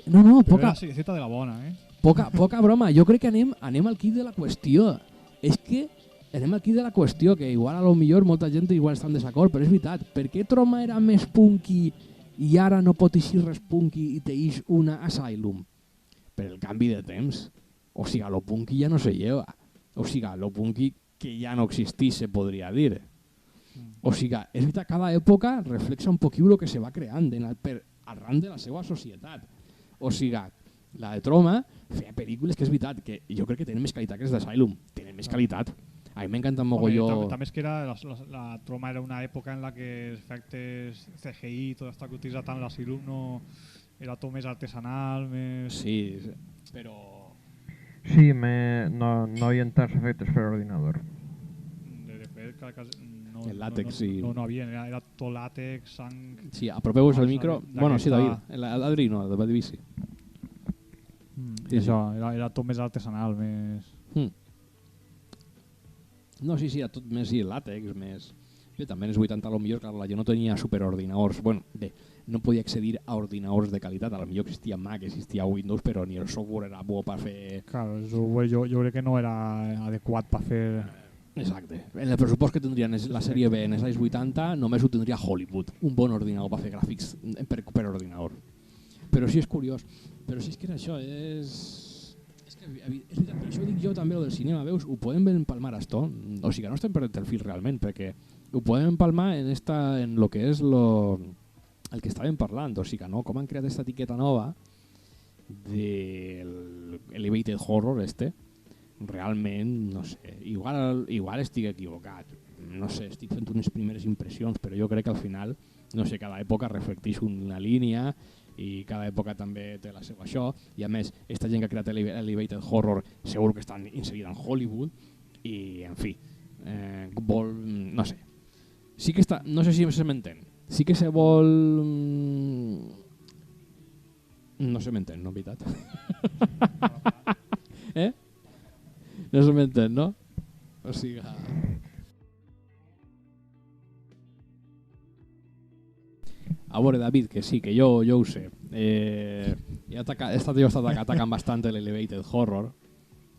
No, poca... Però era sèrie Z de la bona, Poca broma, jo crec que anem al quid de la qüestió. És que anem al quid de la qüestió, que igual a lo millor molta gent igual està en desacord, però és veritat. Per què Troma era més punky i ara no pot eixir res punky i t'eix una Asylum? Per el canvi de temps. O sigui, lo punky ja no se lleva. O sigui, lo punky que ja no existís, se podria dir. O sigui, és veritat, cada època reflexa un poquillo el que se va creant arran de la seva societat. O sigui, la de Troma feia pel·lícules que és veritat, que jo crec que tenen més qualitat que les d'Asylum. Tenen més qualitat. A mi m'encanta mogolló... També és que la Troma era una època en la que els efectes CGI i tot això que utilitza tant l'Asylum no era tot més artesanal, més... Sí, però... Sí, no hi ha tants efectes per ordinador. De fet, el látex, sí. No havia, era tot làtex, sang... Sí, apropeu-vos el micro. Bueno, sí, David. L'Adri no, el David sí. I això, era tot més artesanal, més... No, sí, era tot més làtex, més... Bé, també en els 80 a lo millor, clar, la gent no tenia superordinadors. Bueno, bé, no podia accedir a ordinadors de qualitat. A lo millor existia Mac, existia Windows, però ni el software era bo per fer... Claro, jo crec que no era adequat per fer... Exacte. En el pressupost que tindrien la sèrie B en els anys 80 només ho tindria Hollywood. Un bon ordinador per fer gràfics per ordinador. Però sí és curiós. Però sí és que era això, és que és veritat, per això ho dic jo també del cinema, veus? Ho podem empalmar a esto. O sigui, no estem perdent el fil realment, perquè ho podem empalmar en lo que és el que estàvem parlant. O sigui, no? Com han creat aquesta etiqueta nova del Elevated Horror realment, no sé, igual estic equivocat, no sé, estic fent unes primeres impressions, però jo crec que al final, no sé, cada època reflecteix una línia i cada època també té la seva això, i a més, aquesta gent que ha creat Elevated Horror segur que estan inserida en Hollywood i, en fi, vol, no sé, sí que està, no sé si se m'entén, sí que se vol... No se m'entén, no, veritat? No se m'entén, no? O sigui... A veure, David, que sí, que jo ho sé. He estat atacant bastant l'Elevated Horror,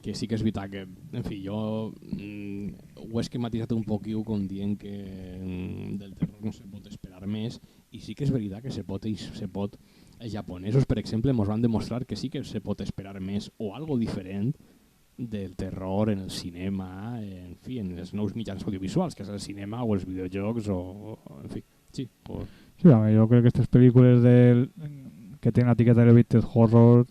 que sí que és veritat que, en fi, jo ho he esquematitzat un poquiu com dient que del terror no se pot esperar més, i sí que és veritat que se pot els japonesos, per exemple, ens van demostrar que sí que se pot esperar més o algo diferent del terror en el cinema, en fi, en els nous mitjans audiovisuals, que és el cinema o els videojocs, o en fi, sí. Sí, home, jo crec que aquestes pel·lícules que tenen l'etiqueta Elevated Horror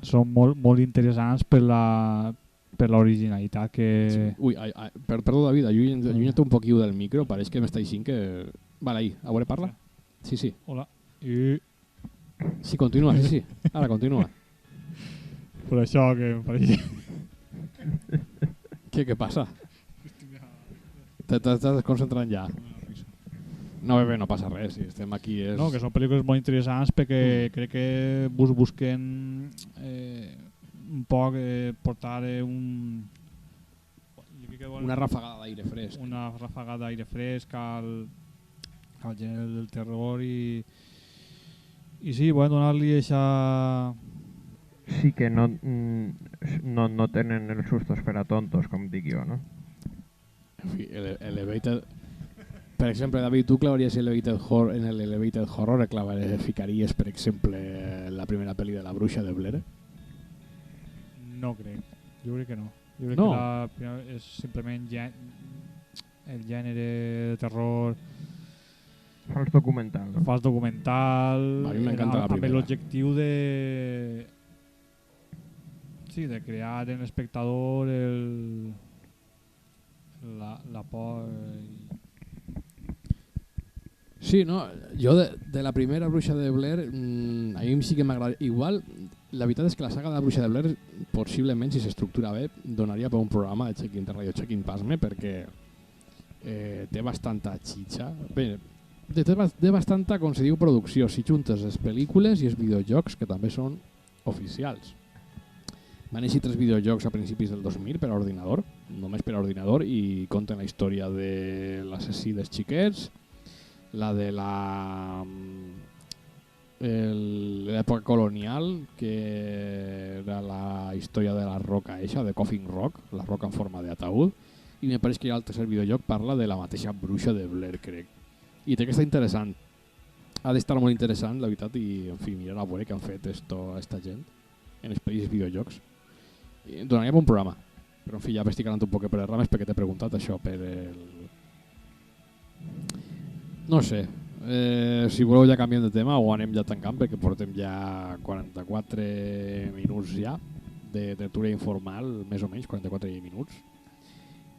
són molt interessants per l'originalitat que... Sí. Ui, perdó, David, allunya't un poquiu del micro, pareix que m'està dient que... Vale, ahí, a veure, parla? Sí. Hola. Sí, continua, sí. Ara, continua. Per això que em pareix... Què passa? T'estàs desconcentrant ja. No, bé, no passa res, si estem aquí és... No, que són pel·lícules molt interessants perquè crec que busquen un poc portar una rafagada d'aire fresc. Una rafagada d'aire fresc al gènere del terror i sí, bueno, donar-li eixa... Sí que no tenen els sustos per a tontos, com dic jo, no? En fi, Elevated... Per exemple, David, tu clavaries en l'Elevated Horror, ficaries, per exemple, la primera pel·li de la bruixa de Blair? No crec. Jo crec que no. Jo crec que la primera és simplement el gènere de terror... Fals documental, no? Fals documental... A mi m'encanta la primera. Amb l'objectiu de... Sí, de crear en l'espectador la por... Sí, no, jo de la primera bruixa de Blair a mi sí que m'agrada. Igual, la veritat és que la saga de la bruixa de Blair possiblement, si s'estructura bé, donaria per un programa de Check-in de Radio Check-in Pasme, perquè té bastanta xitxa. Bé, té bastanta, com se diu, producció, si juntes les pel·lícules i els videojocs, que també són oficials. Van eixir 3 videojocs a principis del 2000 per a ordinador, només per a ordinador, i conten la història de l'assassí dels xiquets, la de l'època colonial, que era la història de la roca eixa, de Coffin Rock, la roca en forma d'ataúd, i me pareix que el tercer videojoc parla de la mateixa bruixa de Blair, crec. I té que estar interessant. Ha d'estar molt interessant, la veritat, i en fi, mirar a veure què han fet esta gent en els països videojocs. Donaríem un programa, però en fi, ja m'estic anant un poc per les rames perquè t'he preguntat això per el... No sé, si voleu ja canviem de tema o anem ja tancant perquè portem ja 44 minuts ja de tertúlia informal, més o menys 44 minuts.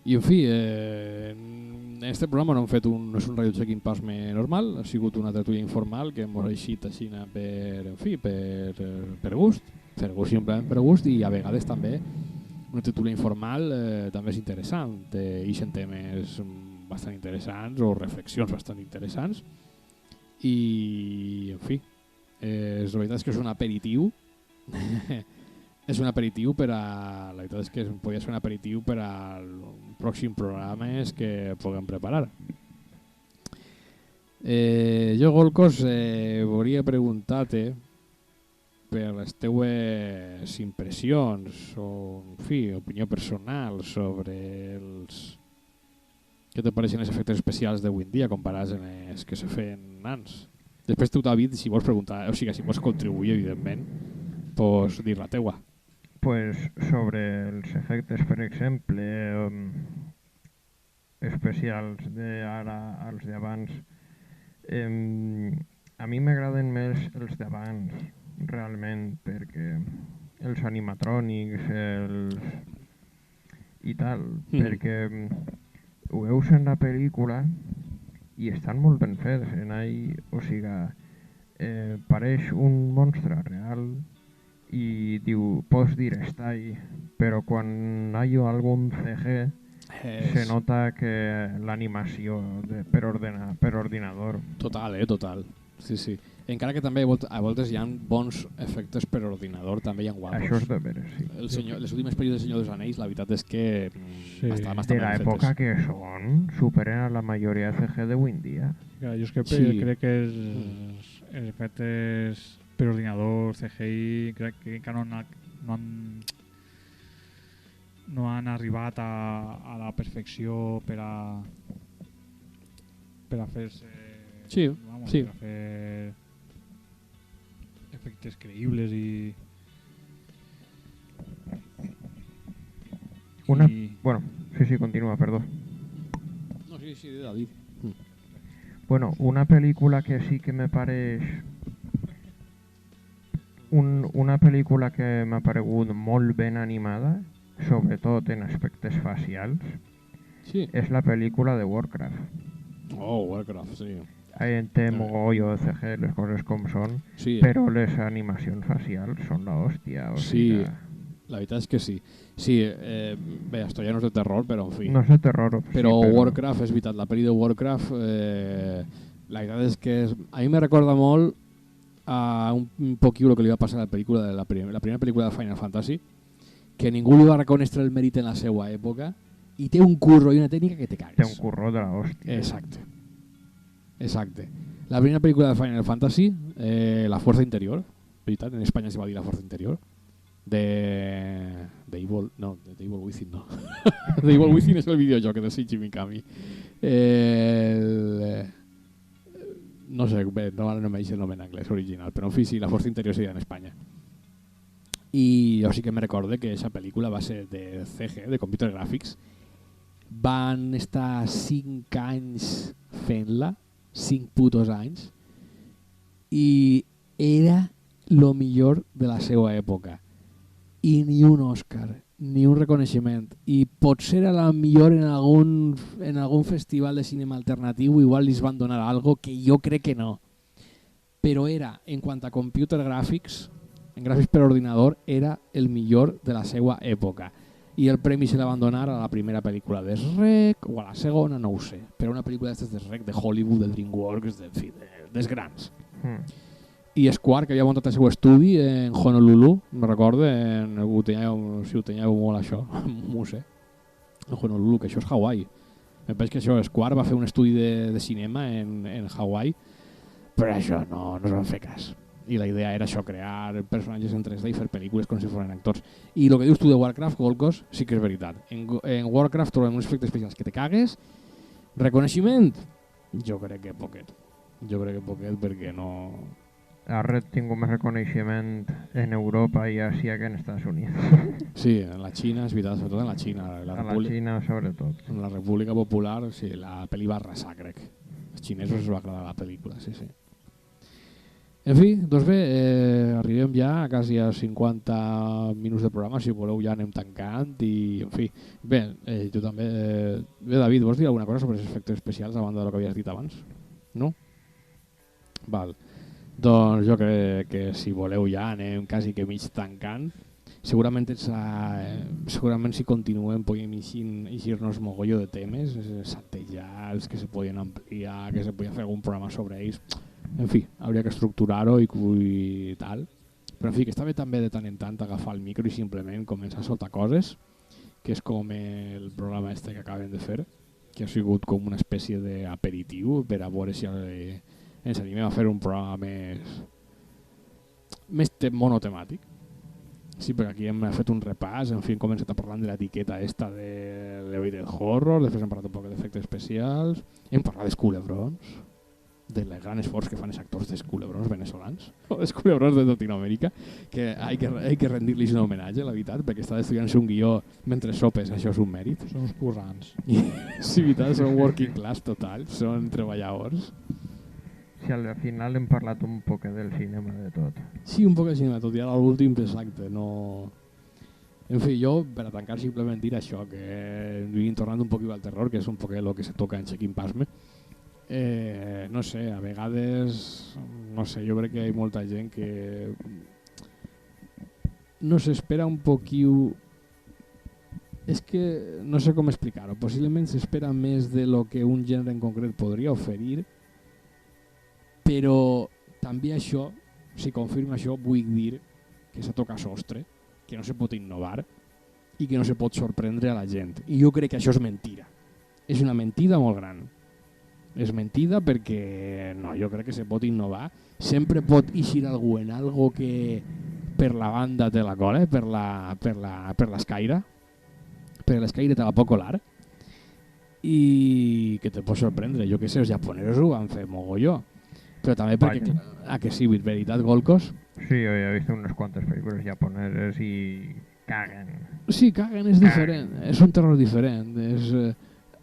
I en fi, en este programa no és un Radio Check-in Pasme normal, ha sigut una tertúlia informal que hem eixit així per gust, simplement per gust, i a vegades també una tertúlia informal també és interessant, ixen temes bastant interessants o reflexions bastant interessants i en fi, la veritat és que és un aperitiu és un aperitiu per a... La veritat és que podria ser un aperitiu per als pròxims programes que puguem preparar. Jo, Golcos, volia preguntar-te per les teues impressions o, en fi, opinió personal sobre els... Què te pareixen els efectes especials d'avui en dia comparats amb els que se feien abans? Després tu, David, si vols preguntar, o sigui, si vols contribuir, evidentment, pots dir la teua. Pues sobre els efectes, per exemple, especials d'ara als d'abans, a mi m'agraden més els d'abans, realment, perquè els animatrònics i tal, perquè ho veus en la pel·lícula i estan molt ben fets, o sigui, pareix un monstre real i diu, pots dir està ahí, però quan hi ha algun CG se nota que l'animació per ordinador. Total, total. Sí, sí. Encara que també a voltes hi ha bons efectes per ordinador, també hi ha guapos. Això és de veres, sí. Les últimes pel·lícules del Senyor dels Anells, la veritat és que Sí. bastant De ben l'època fetes. que són, superen a la majoria de CG d'avui en dia. Clar, jo és que Sí. crec que els efectes per ordinador, CGI, crec que encara no han arribat a la perfecció per a fer-se... Sí, vamos, sí. per a fer efectes creïbles i... Una... i Bueno, sí, continua, perdó. No, sí, David. Bueno, una pel·lícula que sí que me pareix... Una pel·lícula que m'ha paregut molt ben animada, sobretot en aspectes facials, Sí. és la pel·lícula de Warcraft. Oh, Warcraft, sí. En té mogollo de CG, les coses com són, Sí, però les animacions facials són la hòstia. O Sí. sigui, la veritat és que sí. Sí, bé, esto ja no és de terror, però en fi. no és de terror, Però sí, Warcraft, és veritat, la pel·li de Warcraft, la veritat és que a mi me recorda molt a un poquillo el que li va passar a la primera pel·lícula de Final Fantasy, que ningú li va reconèixer el mèrit en la seva època i té un curro i una tècnica que te cagues. té un curró de la hòstia. Exacte. La primera pel·lícula de Final Fantasy, La Fuerza Interior, veritat, en Espanya se va dir La Fuerza Interior, de Evil Within no. de Evil Within és el videojoc de Shinji Mikami. No sé, bé, no me dice el nom en anglès original, però en fi, sí, La Fuerza Interior seria en Espanya. I jo sí que me recorde que aquesta pel·lícula va ser de CG, de Computer Graphics. Van estar 5 anys fent-la, 5 putos anys, i era lo millor de la seva època. I ni un Òscar, ni un reconeixement. I potser era la millor en algun festival de cinema alternatiu, igual li van donar algo que jo crec que no. Però era, en quant a computer graphics, en gràfics per ordinador, era el millor de la seva època. I el premi se la van donar a la primera pel·lícula de Shrek, o a la segona, no ho sé. Però una pel·lícula d'aquestes de Shrek, de Hollywood, de DreamWorks, dels grans. I Square, que havia muntat el seu estudi en Honolulu, me recorde, si ho teníeu molt això, no sé, en Honolulu, que això és Hawaii. Em penso que això, Square va fer un estudi de cinema en Hawaii, però això no es van fer cas. I la idea era això, crear personatges en 3D i fer pel·lícules com si foren actors. I el que dius tu de Warcraft, Golcos, sí que és veritat. En Warcraft trobem uns efectes especials que te cagues. Reconeixement? Jo crec que poquet. Perquè no... Ha tingut més reconeixement en Europa i Àsia que en Estats Units. Sí, en la Xina, és veritat, sobretot en la Xina. A la Xina, sobretot. En la República Popular, sí, la pel·li va arrasar, crec. Els xinesos els va agradar la pel·lícula, sí. En fi, doncs bé, arribem ja a quasi a 50 minuts de programa, si voleu ja anem tancant i, en fi, bé, tu també... Bé, David, vols dir alguna cosa sobre els efectes especials a banda del que havies dit abans? No? Val. Doncs jo crec que si voleu ja anem quasi que mig tancant. Segurament si continuem podem eixir-nos mogolló de temes, saltejar els que se podien ampliar, que se podia fer algun programa sobre ells. En fi, hauria que estructurar-ho i tal. Però en fi, que està bé també de tant en tant agafar el micro i simplement començar a soltar coses, que és com el programa este que acaben de fer, que ha sigut com una espècie d'aperitiu per a veure si ens animem a fer un programa més monotemàtic. Sí, perquè aquí hem fet un repàs, en fi, hem començat a parlar de l'etiqueta esta de l'Elevated Horror, després hem parlat un poc d'efectes especials, hem parlat dels culebrons, del gran esforç que fan els actors dels culebrons venezolans, o dels culebrons de Latinoamèrica, que hay que rendir-los un homenatge, la veritat, perquè està estudiant-se un guió mentre sopes, això és un mèrit. Són uns currants. Sí, veritat, són working class total, són treballadors. Sí, al final hem parlat un poc del cinema de tot. Sí, un poc de cinema, tot i ara l'últim, exacte, no... En fi, jo, per a tancar, simplement dir això, que vivim tornant un poc al terror, que és un poc el que se toca en Chequín Pasme. No sé, a vegades, no sé, jo crec que hi ha molta gent que no s'espera un poquiu... És que no sé com explicar-ho, possiblement s'espera més de lo que un gènere en concret podria oferir, però també això, si confirma això, vull dir que s'ha tocat sostre, que no se pot innovar i que no se pot sorprendre a la gent. I jo crec que això és mentida. És una mentida molt gran. És mentida perquè no, jo crec que se pot innovar. Sempre pot eixir algú en algo que per la banda te la cola, per l'escaire. Per l'escaire te la pot colar. I que te pot sorprendre. Jo que sé, els japonesos ho van fer mogolló. Però també perquè, que sí, veritat, Golcos? Sí, yo he visto unas cuantas películas japonesas y caguen. Sí, caguen és diferent, és un terror diferent.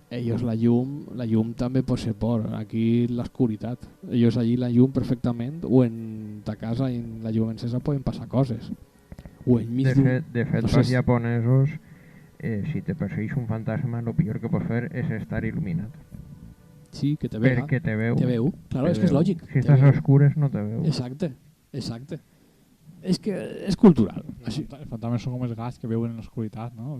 Ells la llum també pot ser por, aquí l'oscuritat. Ells allí la llum perfectament, o en ta casa i en la llum encesa poden passar coses. O enmig de fet, els japonesos, si te perseguís un fantasma, lo peor que pots fer és estar il·luminat. Sí, que te vega. Perquè te veu. Te veu, claro, és que és lògic. Si estàs a oscures no te veu. Exacte. És que és cultural. Els fantasmes són com els gats que veuen en l'oscuritat, no?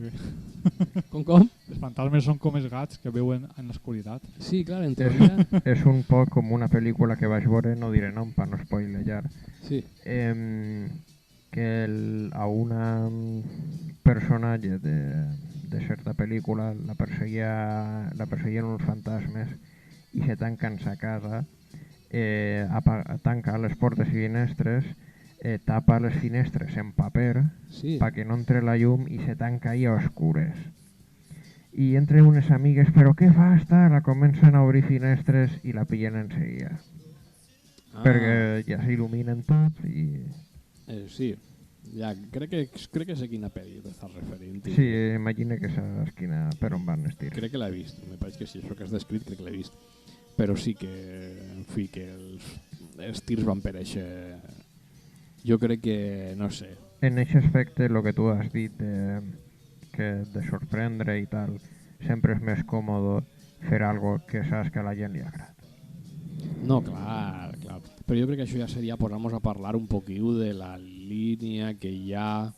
Com? Els fantasmes són com els gats que veuen en l'oscuritat. Sí, clar, en teoria. És un poc com una pel·lícula que vaig veure, no diré nom per no spoilejar, sí. Que a una personatge de certa pel·lícula la perseguien uns fantasmes i se tanquen sa casa, tanca les portes i finestres, tapa les finestres en paper perquè no entre la llum i se tanca ahí a oscures. I entre unes amigues, però què fa esta? La comencen a obrir finestres i la pillen en seguida. Perquè ja s'il·luminen tot i... Sí, ja, crec que sé quina pel·li t'estàs referint. Sí, imagina que saps per on van els tirs. Crec que l'he vist, me pareix que sí, això que has descrit crec que l'he vist. Però sí que, en fi, que els tirs van per això. Jo crec que, no sé. En aquest aspecte, el que tu has dit de sorprendre i tal, sempre és més còmode fer algo que saps que a la gent li agrada. No, clar. Però jo crec que això ja seria posar-nos a parlar un poquiu de la línia que hi ha...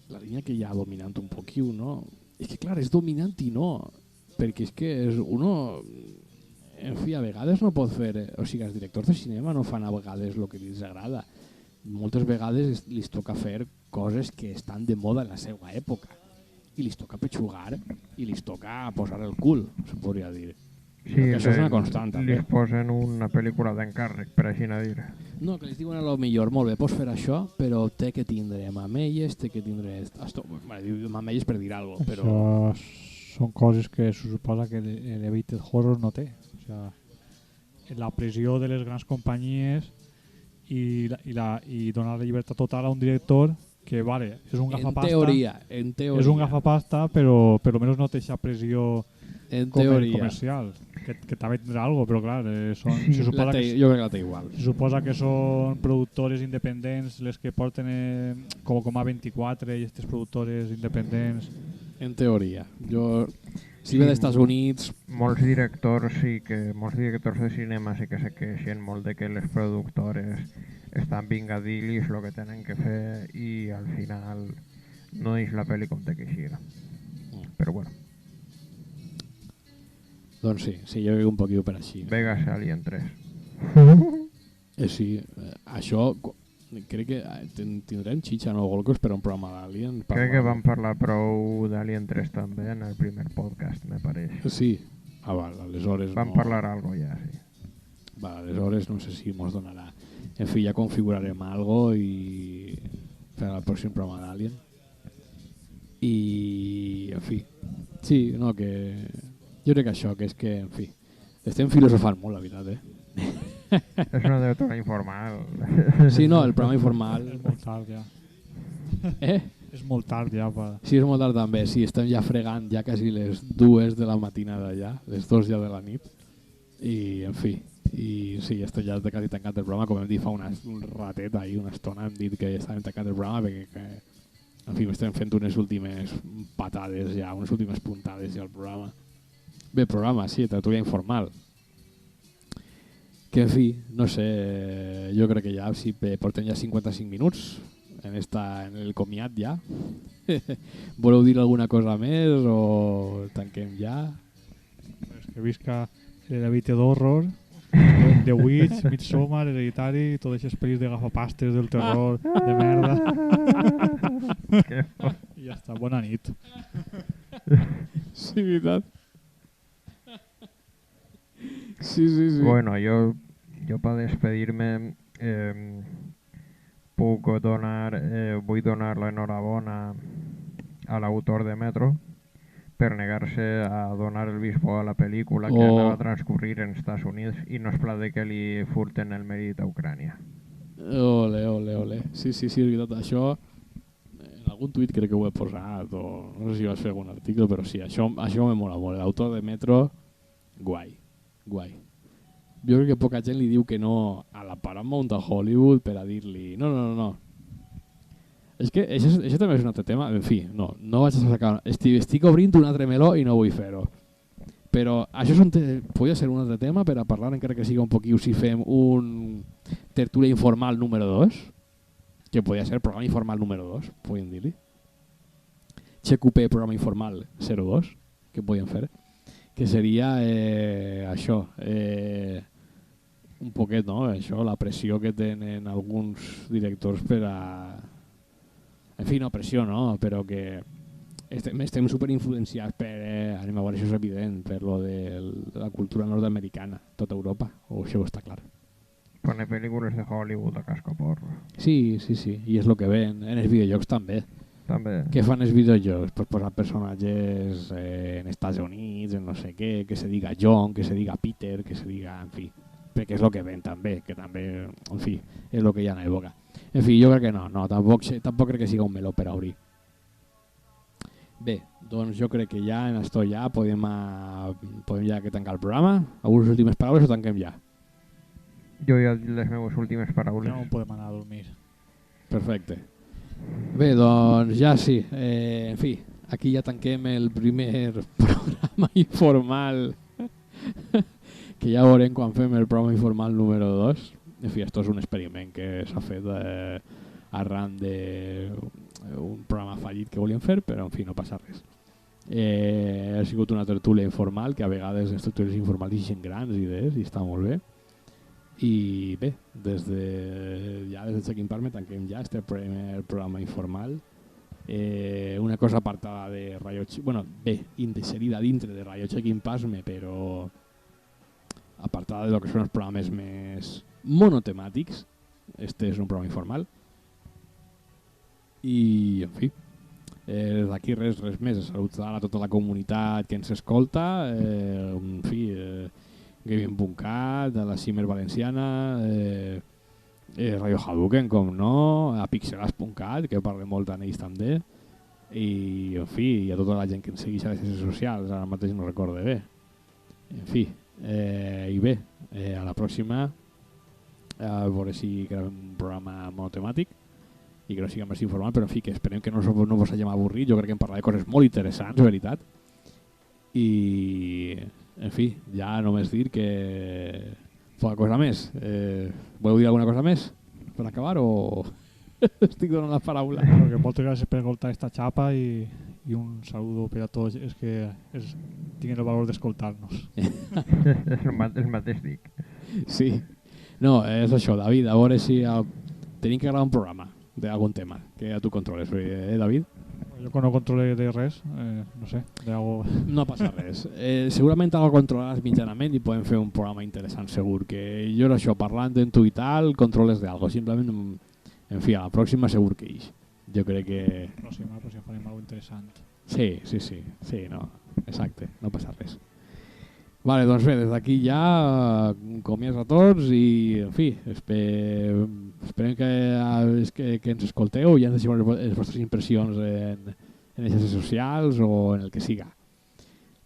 La línia que hi ha dominant un poquiu, no? És que, clar, és dominant i no. Perquè és que uno... En fi, a vegades no pot fer... O sigui, els directors de cinema no fan a vegades el que els agrada. Moltes vegades li toca fer coses que estan de moda en la seva època. I li toca petxugar i li toca posar el cul, se podria dir. Sí, que això és una constant, també. Li posen una pel·lícula d'encàrrec, per així no dir. No, que li diuen a lo millor, molt bé, pots fer això, però té que tindre mamelles, té que tindre... Mamelles per dir alguna cosa, però... Això són coses que se suposa que l'Elevated Horror no té. O sigui, la pressió de les grans companyies i donar la llibertat total a un director que, vale, és un gafapasta. En teoria. És un gafapasta, però almenys no té aquesta pressió comercial. Que també tindrà alguna cosa, però clar, se suposa jo crec que la té igual. Se suposa que són productores independents les que porten com A24 i aquestes productores independents. En teoria. Si ve dels Estats Units... Molts directors de cinema sí que se queixen molt de que les productores estan vingadillis el que tenen que fer i al final no és la pel·li com té que eixir. Però bueno. Doncs sí, jo crec un poquillo per així. Vegas Alien 3. Sí, això crec que tindrem xitxa, no, Golcos, per un programa d'Alien. Crec que vam parlar prou d'Alien 3 també en el primer podcast, me pareix. Sí? Val, aleshores vam parlar algo ja, sí. Val, aleshores no sé si mos donarà. En fi, ja configurarem algo i per al pròxim programa d'Alien. I, en fi, sí, no, que... Jo crec que això, que és que, en fi, estem filosofant molt, la veritat, És una directora informal. Sí, no, el programa informal... És molt tard, ja. És molt tard, ja. Sí, és molt tard també. Sí, estem ja fregant ja quasi les 2 de la matinada ja, les 2 ja de la nit. I, en fi, i sí, estem ja quasi tancat el programa. Com hem dit fa un ratet, ahir, una estona, hem dit que ja estàvem tancat el programa perquè, en fi, estem fent unes últimes patades ja, unes últimes puntades ja al programa. Bé, programa, sí, tertúlia informal. Que, en fi, no sé, jo crec que ja sí, portem ja 55 minuts en el comiat ja. Voleu dir alguna cosa més o tanquem ja? És que visca l'Elevated Horror, The Witch, Midsommar, Hereditary, totes aquestes pel·lis de gafapastes del terror, de merda. I ja està, bona nit. Sí, veritat. Sí. Bueno, yo para despedirme vull donar l'enhorabona a l'autor de Metro per negar-se a donar el visto a la pel·lícula que anava a transcurrir en Estats Units i no es pla de que li furten el mèrit a Ucrània. Ole. Sí, és veritat. Això, en algun tuit crec que ho he posat, o no sé si vas fer algun article, però sí, això me mola molt. L'autor de Metro, guai. Jo crec que poca gent li diu que no a la Paramount a Hollywood per a dir-li no. És que això també és un altre tema. En fi, no vaig a sacar... Estic obrint un altre meló i no vull fer-ho. Però això podria ser un altre tema per a parlar, encara que siga un poquiu, si fem un tertúlia informal número 2, que podria ser programa informal número 2, podríem dir-li. XQP programa informal 02, que podríem fer. Que seria això, un poquet, no? Això, la pressió que tenen alguns directors per a... En fi, no pressió, no? Però que estem superinfluenciats per, anem a veure, això és evident, per lo de la cultura nord-americana, tota Europa, o això està clar. Pone pel·lícules de Hollywood a cascoporro. Sí, i és el que ven, en els videojocs també. També. Què fan els videojocs? Pues posar personatges en Estats Units, en no sé què, que se diga John, que se diga Peter, que se diga, en fi, perquè és el que ven també, que també, en fi, és el que hi ha en la boca. En fi, jo crec que no, tampoc crec que siga un meló per a obrir. Bé, doncs jo crec que ja en esto ja podem ja que tancar el programa. Algunes últimes paraules o tanquem ja? Jo ja he dit les meves últimes paraules. No podem anar a dormir. Perfecte. Bé, doncs ja sí. En fi, aquí ja tanquem el primer programa informal que ja veurem quan fem el programa informal número 2. En fi, esto és un experiment que s'ha fet arran d'un programa fallit que volíem fer, però en fi, no passa res. Ha sigut una tertúlia informal, que a vegades les tertúlies informals ixen grans idees i està molt bé. I bé, des de Check-in Parme tanquem ja este primer programa informal. Una cosa apartada de Rayo inserida dintre de Rayo Check-in Parme, però apartada de lo que són els programes més monotemàtics. Este és un programa informal. I, en fi, d'aquí res més. Saludar a tota la comunitat que ens escolta. En fi, Gaming.cat, a la Cimer Valenciana, Radio Hadouken, com no, a Pixelas.cat, que parlem molt en ells també, i en fi, i a tota la gent que ens segueix a les xarxes socials, ara mateix no recorde bé. En fi, i bé, a la pròxima, a veure si gravem un programa monotemàtic i que no sigui més informal, però en fi, que esperem que no vos hagin avorrit. Jo crec que hem parlat de coses molt interessants, veritat. I, en fi, ja només dir que poca cosa més. Voleu dir alguna cosa més per acabar o estic donant la paraula? Perquè moltes gràcies per escoltar esta xapa i un saludo per a tots els que tinguin el valor d'escoltar-nos. El mateix dic. Sí. No, és això, David, a veure si tenim que gravar un programa d'algun tema que ja tu controles, David? Jo que no controle de res, no sé, d'algo... No passa res. Segurament algo controlaràs mitjanament i podem fer un programa interessant segur, que jo era això, parlant en tu i tal, controles d'algo, simplement, en fi, a la pròxima segur que ix. Jo crec que... La pròxima farem alguna interessant. Sí, no, exacte, no passa res. Vale, doncs bé, des d'aquí ja comienç a tots i, en fi, esperem que ens escolteu i ens deixeu les vostres impressions en les xarxes socials o en el que siga.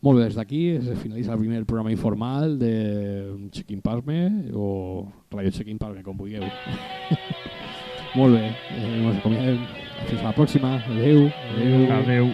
Molt bé, des d'aquí es finalitza el primer programa informal de Check-in Parme o Radio Check-in Parme, com vulgueu. Molt bé, ens acomiadem. Fins a la pròxima. Adéu. Adéu.